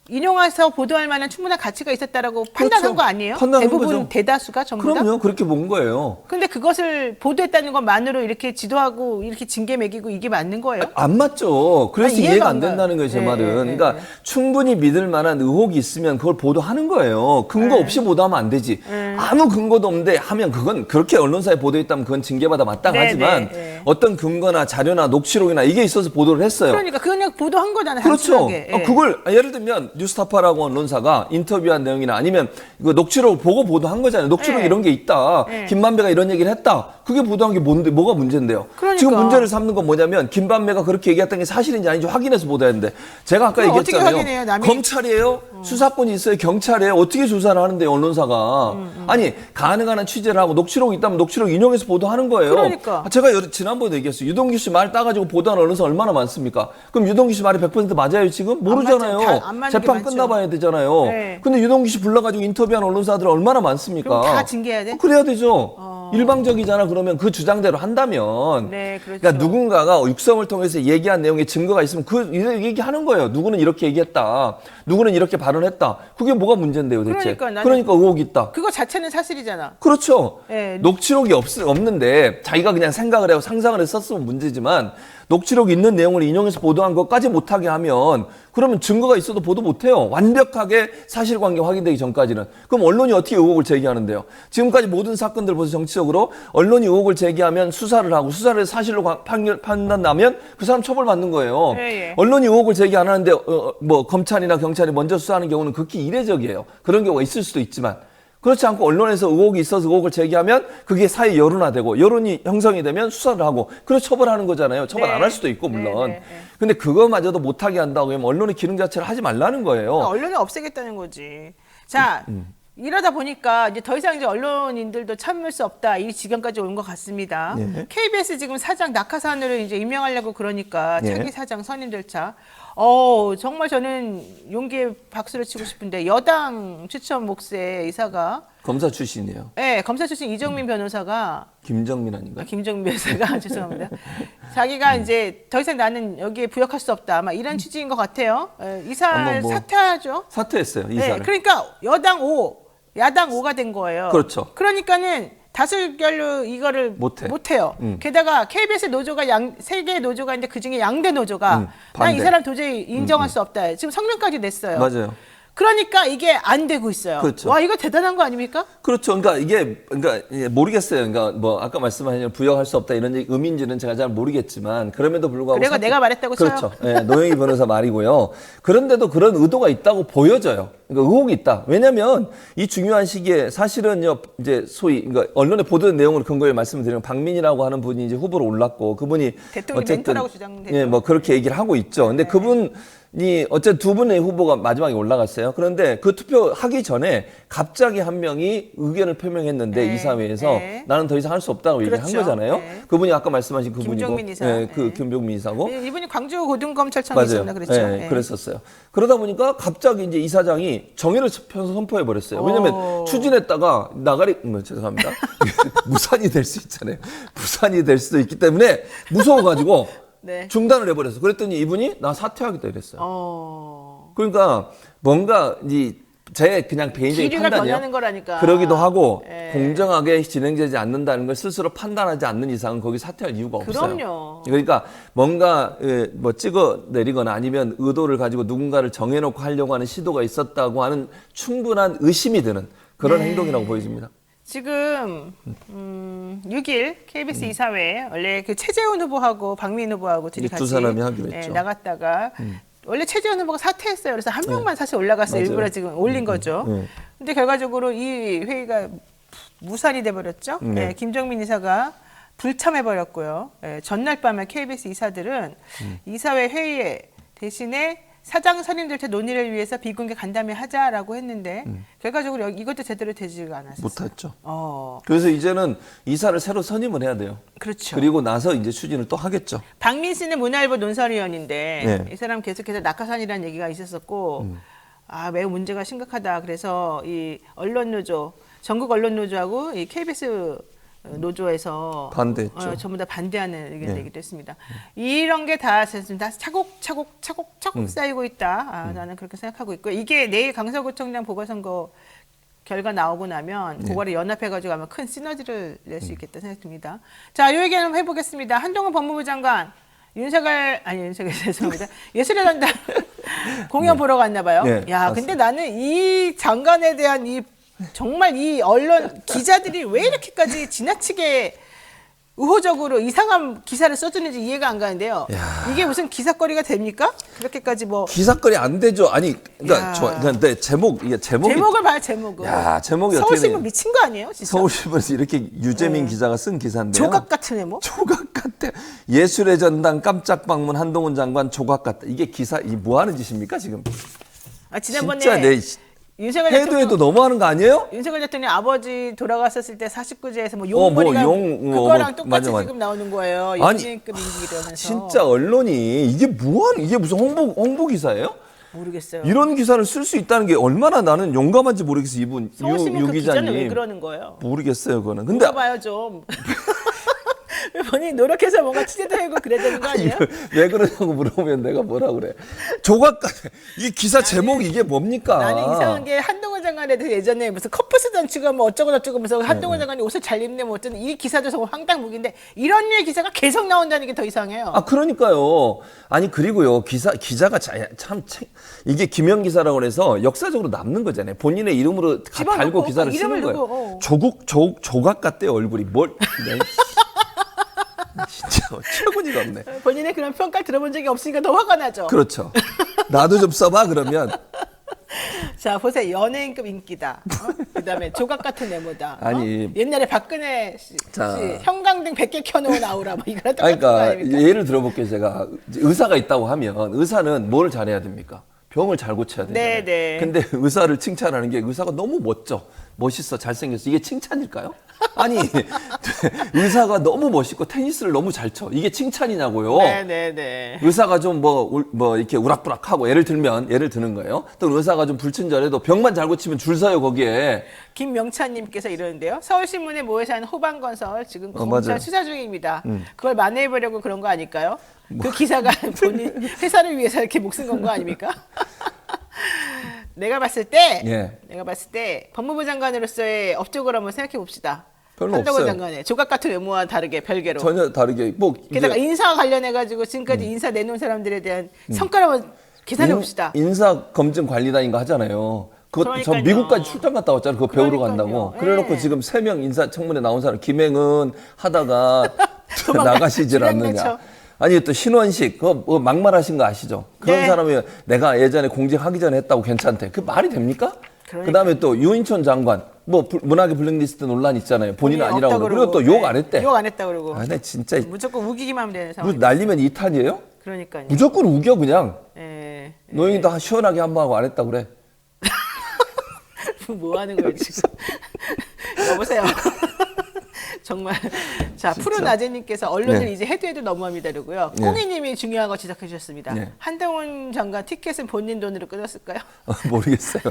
인용해서 보도할 만한 충분한 가치가 있었다라고 판단한 거 아니에요? 판단한 대부분 거죠. 대다수가 전부 다? 그럼요. 그렇게 본 거예요. 근데 그것을 보도했다는 것만으로 이렇게 지도하고 이렇게 징계 매기고 이게 맞는 거예요? 안 맞죠. 그래서 아니, 이해가 안 가요. 된다는 거예요, 제 네, 말은. 네, 그러니까 네. 충분히 믿을 만한 의혹이 있으면 그걸 보도하는 거예요. 근거 네. 없이 보도하면 안 되지. 아무 근거도 없는데 하면 그건 그렇게 언론사에 보도했다면 그건 징계받아 마땅하지만 네, 네. 어떤 근거나 자료나 녹취록이나 이게 있어서 보도를 했어요. 그러니까 그냥 보도한 거잖아요. 그렇죠. 단순하게. 예. 그걸 예를 들면 뉴스타파라고 언론사가 인터뷰한 내용이나 아니면 이거 녹취록을 보고 보도한 거잖아요. 녹취록 네. 이런 게 있다. 네. 김만배가 이런 얘기를 했다. 그게 보도한 게 뭔데 뭐가 문제인데요? 그러니까. 지금 문제를 삼는 건 뭐냐면 김만배가 그렇게 얘기했던 게 사실인지 아닌지 확인해서 보도해야 되는데 제가 아까 그럼 어떻게 얘기했잖아요. 확인해요? 남이- 검찰이에요? 수사권이 있어요? 경찰이에요? 어떻게 조사를 하는데요, 언론사가? 아니 가능한 한 취재를 하고 녹취록이 있다면 녹취록 인용해서 보도하는 거예요. 그러니까. 제가 지난번에 얘기했어요. 유동규 씨 말 따가지고 보도하는 언론사 얼마나 많습니까? 그럼 유동규 씨 말이 100% 맞아요 지금? 모르잖아요. 맞죠. 안 맞는 게 재판 많죠. 끝나봐야 되잖아요. 네. 근데 유동규 씨 불러가지고 인터뷰한 언론사들은 얼마나 많습니까? 그럼 다 징계해야 돼? 그래야 되죠. 일방적이잖아. 그러면 그 주장대로 한다면. 네, 그렇죠. 그러니까 누군가가 육성을 통해서 얘기한 내용에 증거가 있으면 그 얘기하는 거예요. 누구는 이렇게 얘기했다. 누구는 이렇게 발언했다. 그게 뭐가 문제인데요, 대체? 그러니까 나는- 그러니까 의혹이 있다. 그거 자체는 사실이잖아. 그렇죠. 네. 녹취록이 없는데 자기가 그냥 생각을 하고 상상을 해서 썼으면 문제지만 녹취록이 있는 내용을 인용해서 보도한 것까지 못하게 하면 그러면 증거가 있어도 보도 못해요. 완벽하게 사실관계 확인되기 전까지는. 그럼 언론이 어떻게 의혹을 제기하는데요? 지금까지 모든 사건들 보세요. 정치적으로 언론이 의혹을 제기하면 수사를 하고 수사를 해서 사실로 판단 나면 그 사람 처벌받는 거예요. 예, 예. 언론이 의혹을 제기 안 하는데 뭐 검찰이나 경찰이 먼저 수사하는 경우는 극히 이례적이에요. 그런 경우가 있을 수도 있지만 그렇지 않고 언론에서 의혹이 있어서 의혹을 제기하면 그게 사회 여론화되고 여론이 형성이 되면 수사를 하고 그래서 처벌하는 거잖아요. 처벌 네. 안 할 수도 있고 물론. 네, 네, 네. 근데 그거마저도 못하게 한다고 하면 언론의 기능 자체를 하지 말라는 거예요. 그러니까 언론을 없애겠다는 거지. 자, 이러다 보니까 이제 더 이상 이제 언론인들도 참을 수 없다 이 지경까지 온 것 같습니다. 네. KBS 지금 사장 낙하산으로 이제 임명하려고 그러니까 네. 차기 사장 선임 절차. 정말 저는 용기에 박수를 치고 싶은데 여당 추천 몫의 이사가 검사 출신이에요. 네, 검사 출신 이정민 변호사가 김정민 아닌가요? 김정민 변호사가 죄송합니다. 자기가 이제 더 이상 나는 여기에 부역할 수 없다. 막 이런 취지인 것 같아요. 이사를 한번 뭐 사퇴하죠. 사퇴했어요. 네, 이사를. 그러니까 여당 5, 야당 5가 된 거예요. 그렇죠. 그러니까는 다수결로 이거를 못해요. 게다가 KBS 노조가 세 개의 노조가 있는데 그 중에 양대 노조가 난 이 반대. 사람 도저히 인정할 수 없다. 지금 성명까지 냈어요. 맞아요. 그러니까 이게 안 되고 있어요. 그렇죠. 와, 이거 대단한 거 아닙니까? 그렇죠. 그러니까 모르겠어요. 그러니까 뭐 아까 말씀하신 부역할 수 없다 이런 의미인지는 제가 잘 모르겠지만 그럼에도 불구하고 그래가 내가 말했다고 그렇죠. 쳐요. 예, 노영희 변호사 말이고요. 그런데도 그런 의도가 있다고 보여져요. 그러니까 의혹이 있다. 왜냐하면 이 중요한 시기에 사실은요 이제 소위 그러니까 언론에 보도된 내용을 근거에 말씀을 드리면 박민이라고 하는 분이 이제 후보로 올랐고 그분이 대통령 멘토라고 주장되죠. 예, 뭐 그렇게 얘기를 하고 있죠. 근데 그분이 어쨌든 두 분의 후보가 마지막에 올라갔어요. 그런데 그 투표하기 전에 갑자기 한 명이 의견을 표명했는데 네, 이사회에서 네. 나는 더 이상 할 수 없다고 그렇죠. 얘기한 거잖아요. 네. 그분이 아까 말씀하신 그분이고, 김종민 이사. 예, 그 네. 김종민 이사고. 이분이 광주 고등검찰청에 맞아요. 있었나 그랬죠. 예, 네. 그랬었어요. 그러다 보니까 갑자기 이제 이사장이 정의를 선포해 버렸어요. 왜냐면 추진했다가 나가리 죄송합니다. 무산이 될 수 있잖아요. 무산이 될 수도 있기 때문에 무서워가지고 네. 중단을 해버렸어. 그랬더니 이분이 나 사퇴하겠다 이랬어요. 그러니까 뭔가 제 그냥 개인적인 기류가 판단이에요. 변하는 거라니까. 그러기도 하고 예. 공정하게 진행되지 않는다는 걸 스스로 판단하지 않는 이상은 거기 사퇴할 이유가 없어요. 그럼요. 그러니까 뭔가 뭐 찍어내리거나 아니면 의도를 가지고 누군가를 정해놓고 하려고 하는 시도가 있었다고 하는 충분한 의심이 드는 그런 네. 행동이라고 보여집니다. 지금 6일 KBS 이사회에 원래 그 최재훈 후보하고 박민 후보하고 둘이 두 같이 사람이 하기로 했죠. 나갔다가 원래 최재훈 후보가 사퇴했어요. 그래서 한 명만 사실 올라갔어요. 맞아요. 일부러 지금 올린 거죠. 근데 결과적으로 이 회의가 무산이 돼버렸죠. 네. 네, 김정민 이사가 불참해버렸고요. 네, 전날 밤에 KBS 이사들은 이사회 회의에 대신에 사장 선임들테 논의를 위해서 비공개 간담회 하자라고 했는데 결과적으로 이것도 제대로 되지가 않았어요. 못했죠. 어, 그래서 이제는 이사를 새로 선임을 해야 돼요. 그렇죠. 그리고 나서 이제 추진을 또 하겠죠. 박민 씨는 문화일보 논설위원인데 네. 이 사람 계속해서 낙하산이라는 얘기가 있었었고 매우 문제가 심각하다. 그래서 이 언론노조, 전국 언론노조하고 이 KBS 노조에서 반대했죠. 전부 다 반대하는 의견을 네. 내기도 했습니다. 이런 게 다 차곡차곡 쌓이고 있다. 나는 그렇게 생각하고 있고, 이게 내일 강서구청장 보궐선거 결과 나오고 나면 그거를 연합해가지고 아마 큰 시너지를 낼 수 있겠다 생각이 듭니다. 자, 이 얘기 한번 해보겠습니다. 한동훈 법무부 장관 윤석열 죄송합니다. 예술의 전당 공연 보러 갔나 봐요. 네, 야, 맞습니다. 근데 나는 이 장관에 대한 정말 이 언론 기자들이 왜 이렇게까지 지나치게 의호적으로 이상한 기사를 써주는지 이해가 안 가는데요. 이게 무슨 기사거리가 됩니까? 그렇게까지 뭐 기사거리 안 되죠. 아니, 그러니까 야. 근데 제목이 제목을 봐요, 제목을. 야, 제목이 어떻게 서울신문 되냐. 미친 거 아니에요, 진짜? 서울신문에서 이렇게 유재민 기자가 쓴 기사인데요. 조각 같은 애모? 조각 같아. 예술의 전당 깜짝 방문 한동훈 장관 조각 같다. 이게 기사 이 뭐 하는 짓입니까 지금? 지난번에 진짜 내 윤석열 해도 대통령, 해도 너무하는 거 아니에요? 윤석열 대통령 아버지 돌아갔었을 때 49제에서 뭐 뭐 용머리가 그거랑 뭐, 똑같이 맞아. 지금 나오는 거예요. 아니, 연예인급 인기라면서. 진짜 언론이 이게 이게 무슨 홍보 기사예요? 모르겠어요. 이런 기사를 쓸 수 있다는 게 얼마나 나는 용감한지 모르겠어. 이분 서울신문 유 그 기자는 왜 기자님. 그러는 거예요? 모르겠어요, 그거는. 근데 물어봐요 좀. 왜 본인이 노력해서 뭔가 취재도 하고 그래야 되는 거 아니에요? 왜 그러냐고 물어보면 내가 뭐라 그래. 조각 같아. 이 기사 제목 이게 뭡니까? 나는 이상한 게 한동훈 장관에 대해서 예전에 무슨 커프스 단추가 뭐 어쩌고 저쩌고 하면서 한동훈 장관이 옷을 잘 입네 뭐 어쩌는 이 기사도 정말 황당무계인데 이런 류의 기사가 계속 나온다는 게 더 이상해요. 아, 그러니까요. 아니, 그리고요, 기자가 이게 기명 기사라고 그래서 역사적으로 남는 거잖아요. 본인의 이름으로 집어넣고 달고 기사를 그 쓰는 이름을 거예요. 넣고, 조각 같대요, 얼굴이. 진짜 어처구니가 없네. 본인의 그런 평가를 들어본 적이 없으니까 더 화가 나죠. 그렇죠. 나도 좀 써봐, 그러면. 자, 보세요. 연예인급 인기다. 그다음에 조각 같은 외모다. 아니. 옛날에 박근혜 씨, 자. 형광등 100개 켜놓고 나오라. 뭐 이거랑 똑같은 아니, 거 그러니까 아닙니까? 예를 들어볼게요, 제가. 의사가 있다고 하면 의사는 뭘 잘해야 됩니까? 병을 잘 고쳐야 되잖아요. 네. 근데 의사를 칭찬하는 게 의사가 너무 멋있어, 잘생겼어. 이게 칭찬일까요? 아니, 의사가 너무 멋있고 테니스를 너무 잘 쳐. 이게 칭찬이냐고요? 네. 의사가 좀 이렇게 우락부락하고 예를 드는 거예요. 또 의사가 좀 불친절해도 병만 잘 고치면 줄 서요, 거기에. 김명찬님께서 이러는데요. 서울신문에 모여서 하는 호반건설 지금 검찰 맞아요. 수사 중입니다. 그걸 만회해보려고 그런 거 아닐까요? 그 기사가 본인 회사를 위해서 이렇게 목숨 건 거 아닙니까? 내가 봤을 때 법무부 장관으로서의 업적을 한번 생각해 봅시다. 별로 한동훈 없어요. 장관의 조각 같은 외모와 다르게 별개로. 전혀 다르게 게다가 인사 관련해가지고 지금까지 인사 내놓은 사람들에 대한 성과를 한번 계산해 봅시다. 인사 검증 관리단인가 하잖아요. 그거 저 그러니까요. 미국까지 출장 갔다 왔잖아요. 그거 배우러 그러니까요. 간다고. 예. 그래놓고 지금 3명 인사청문회 나온 사람 김행은 하다가 나가시질 진행되죠. 않느냐. 아니 또 신원식 그거 뭐 막말하신 거 아시죠? 그런 네. 사람이 내가 예전에 공직하기 전에 했다고 괜찮대. 그 말이 됩니까? 그러니까요. 그다음에 또 유인촌 장관 뭐 문학의 블랙리스트 논란 있잖아요. 본인은 본인이 아니라고 없다 그러고. 그리고 또 욕 안 했대. 욕 안 했다 그러고. 아, 나 진짜 무조건 우기기만 하면 되는 상황. 뭐 날리면 2탄이에요? 그러니까요. 무조건 우겨 그냥. 예. 노영이 다 시원하게 한 번 하고 안 했다 그래. 뭐 하는 거예요 지금? 여보세요. 정말 자 푸른아재님께서 언론을 네. 이제 해도 너무합니다라고요. 네. 꽁이님이 중요한 거 지적해 주셨습니다. 네. 한동훈 장관 티켓은 본인 돈으로 끊었을까요? 모르겠어요.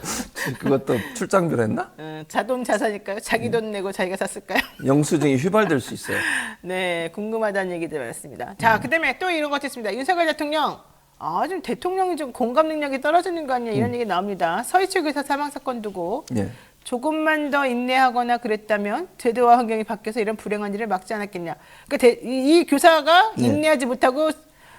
그것도 출장비로 했나? 자동 자사니까요. 자기 돈 내고 자기가 샀을까요? 영수증이 휘발될 수 있어요. 네, 궁금하다는 얘기들 많습니다. 자, 그다음에 또 이런 것 있습니다. 윤석열 대통령. 좀 대통령이 좀 공감 능력이 떨어지는 거 아니냐 이런 얘기 나옵니다. 서희철 교사 사망 사건 두고 예. 조금만 더 인내하거나 그랬다면 제도와 환경이 바뀌어서 이런 불행한 일을 막지 않았겠냐. 그러니까 이 교사가 인내하지 못하고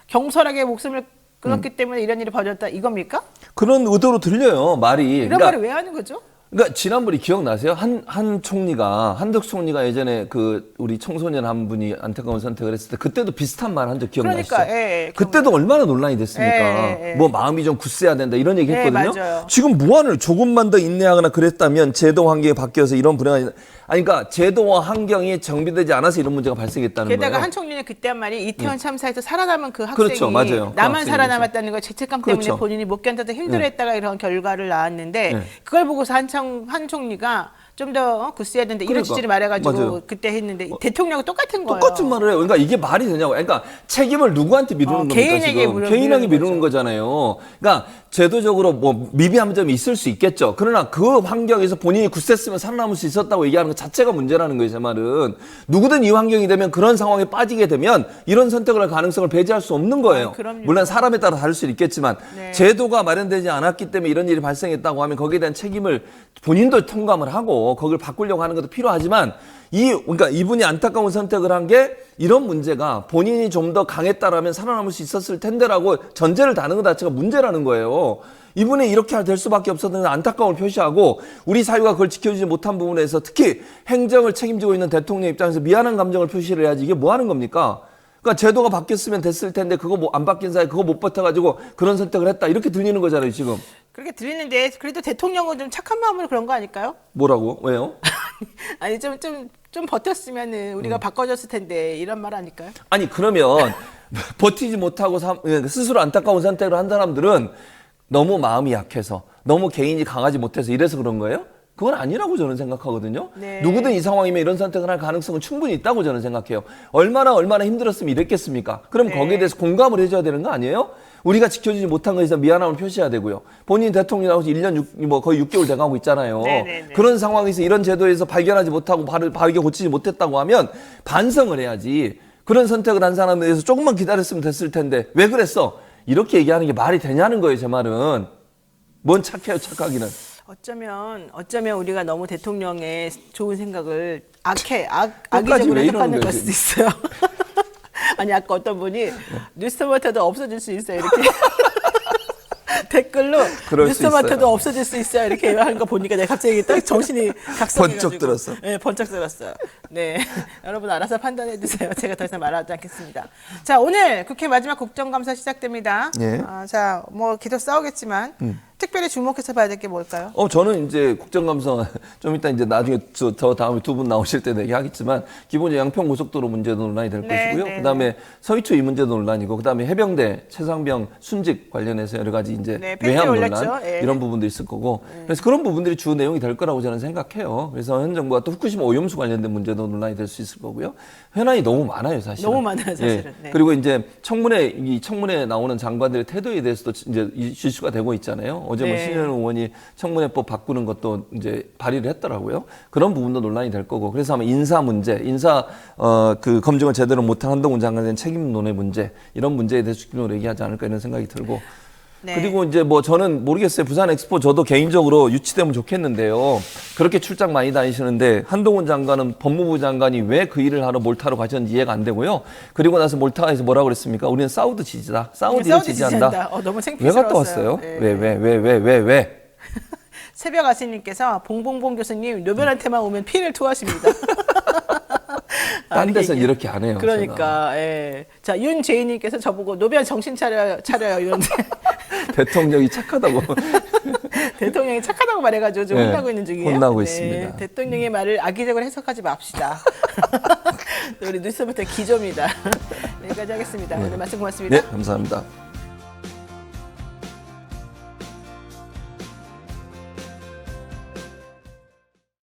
경솔하게 목숨을 끊었기 때문에 이런 일이 벌어졌다 이겁니까? 그런 의도로 들려요, 말이. 이런 말을 왜 하는 거죠? 그러니까 지난번에 기억나세요? 한덕 총리가 예전에 그 우리 청소년 한 분이 안타까운 선택을 했을 때 그때도 비슷한 말 한 적 기억나시죠? 그러니까, 예, 그때도 얼마나 논란이 됐습니까? 예. 뭐 마음이 좀 굳세야 된다 이런 얘기 했거든요. 맞아요. 지금 무한을 조금만 더 인내하거나 그랬다면 제도 환경이 바뀌어서 이런 불행한 그러니까 제도와 환경이 정비되지 않아서 이런 문제가 발생했다는 게다가 거예요. 한 총리는 그때 한 말이 이태원 참사에서 살아남은 그 학생이 그렇죠, 맞아요. 그 나만 학생이 살아남았다는 걸 죄책감 때문에 그렇죠. 본인이 못 견뎌서 힘들어했다가 이런 결과를 낳았는데 네. 그걸 보고서 한 총리가 좀 더 구스해야 되는데 이런 그러니까. 취지를 말해가지고 맞아요. 그때 했는데 대통령은 똑같은 거예요. 똑같은 말을 해요. 그러니까 이게 말이 되냐고. 그러니까 책임을 누구한테 미루는 겁니까? 개인에게 지금 개인에게 미루는 거잖아요. 그러니까 제도적으로 뭐 미비한 점이 있을 수 있겠죠. 그러나 그 환경에서 본인이 굳셌으면 살아남을 수 있었다고 얘기하는 것 자체가 문제라는 거예요. 제 말은. 누구든 이 환경이 되면 그런 상황에 빠지게 되면 이런 선택을 할 가능성을 배제할 수 없는 거예요. 그럼요. 물론 사람에 따라 다를 수 있겠지만 네. 제도가 마련되지 않았기 때문에 이런 일이 발생했다고 하면 거기에 대한 책임을 본인도 통감을 하고 거기를 바꾸려고 하는 것도 필요하지만 그러니까 이분이 안타까운 선택을 한 게 이런 문제가 본인이 좀 더 강했다라면 살아남을 수 있었을 텐데라고 전제를 다는 것 자체가 문제라는 거예요. 이분이 이렇게 될 수밖에 없었던 안타까움을 표시하고 우리 사회가 그걸 지켜주지 못한 부분에서 특히 행정을 책임지고 있는 대통령 입장에서 미안한 감정을 표시를 해야지 이게 뭐 하는 겁니까? 그러니까 제도가 바뀌었으면 됐을 텐데 그거 뭐 안 바뀐 사이에 그거 못 버텨가지고 그런 선택을 했다 이렇게 들리는 거잖아요 지금. 그렇게 들리는데 그래도 대통령은 좀 착한 마음으로 그런 거 아닐까요? 뭐라고? 왜요? 아니 좀 버텼으면은 우리가 바꿔줬을 텐데 이런 말 아닐까요? 아니 그러면 버티지 못하고 스스로 안타까운 선택을 한 사람들은 너무 마음이 약해서 너무 개인이 강하지 못해서 이래서 그런 거예요? 그건 아니라고 저는 생각하거든요. 네. 누구든 이 상황이면 이런 선택을 할 가능성은 충분히 있다고 저는 생각해요. 얼마나 힘들었으면 이랬겠습니까? 그럼 네. 거기에 대해서 공감을 해줘야 되는 거 아니에요? 우리가 지켜주지 못한 것에 대해서 미안함을 표시해야 되고요. 본인 대통령하고 1년 거의 6개월 돼가고 있잖아요. 네네네. 그런 상황에서 이런 제도에서 발견하지 못하고 바르게 고치지 못했다고 하면 반성을 해야지. 그런 선택을 한 사람에 대해서 조금만 기다렸으면 됐을 텐데 왜 그랬어? 이렇게 얘기하는 게 말이 되냐는 거예요, 제 말은. 뭔 착해요, 착하기는. 어쩌면 우리가 너무 대통령의 좋은 생각을 끝까지 악의적으로 왜 이러는 해석하는 거야, 걸 수도 있어요. 아니 아까 어떤 분이 뉴스토마토도 없어질 수 있어요 이렇게 댓글로 그럴 수 뉴스토마토도 있어요. 없어질 수 있어요 이렇게 하는 거 보니까 내가 갑자기 딱 정신이 각성해가지고 번쩍 들었어. 네, 번쩍 들었어요. 네, 여러분 알아서 판단해 주세요. 제가 더 이상 말하지 않겠습니다. 자, 오늘 국회 마지막 국정감사 시작됩니다. 예. 자, 뭐 기도 싸우겠지만 특별히 주목해서 봐야 될 게 뭘까요? 저는 이제 국정감사 좀 이따 이제 나중에 저 다음에 두 분 나오실 때 얘기하겠지만 기본적으로 양평고속도로 문제도 논란이 될 네, 것이고요. 네, 그다음에 서희초 이 문제도 논란이고 그다음에 해병대 최상병 순직 관련해서 여러 가지 이제 네, 팬들이 외항 올렸죠. 논란 예. 이런 부분도 있을 거고 그래서 그런 부분들이 주 내용이 될 거라고 저는 생각해요. 그래서 현 정부가 또 후쿠시마 오염수 관련된 문제도 논란이 될 수 있을 거고요. 현안이 너무 많아요, 사실은. 너무 많아요, 사실은. 네. 그리고 이제 청문회 나오는 장관들의 태도에 대해서도 이제 이슈가 되고 있잖아요. 어제 뭐 네. 신현우 의원이 청문회법 바꾸는 것도 이제 발의를 했더라고요. 그런 부분도 논란이 될 거고. 그래서 아마 인사 문제, 그 검증을 제대로 못한 한동훈 장관에 대한 책임론의 문제, 이런 문제에 대해서 집중적으로 얘기하지 않을까 이런 생각이 들고. 네. 그리고 이제 뭐 저는 모르겠어요. 부산 엑스포 저도 개인적으로 유치되면 좋겠는데요. 그렇게 출장 많이 다니시는데 한동훈 장관은 법무부 장관이 왜 그 일을 하러 몰타로 가셨는지 이해가 안 되고요. 그리고 나서 몰타에서 뭐라고 그랬습니까? 우리는 사우디 지지다. 사우디를 지지한다. 너무 왜 창피스러웠어요. 갔다 왔어요? 네. 왜? 새벽 아씨님께서 봉봉봉 교수님 노벨한테만 오면 피해를 토하십니다. 딴 데서는 이렇게 안 해요. 그러니까, 예. 자, 윤재희님께서 저보고 노벨 정신 차려요 이러는데. 대통령이 착하다고. 대통령이 착하다고 말해가지고 좀 네, 혼나고 있는 중이에요. 혼나고 있습니다. 대통령의 말을 악의적으로 해석하지 맙시다. 우리 뉴스부터 기조입니다. 여기까지 하겠습니다. 오늘 말씀 고맙습니다. 네, 감사합니다.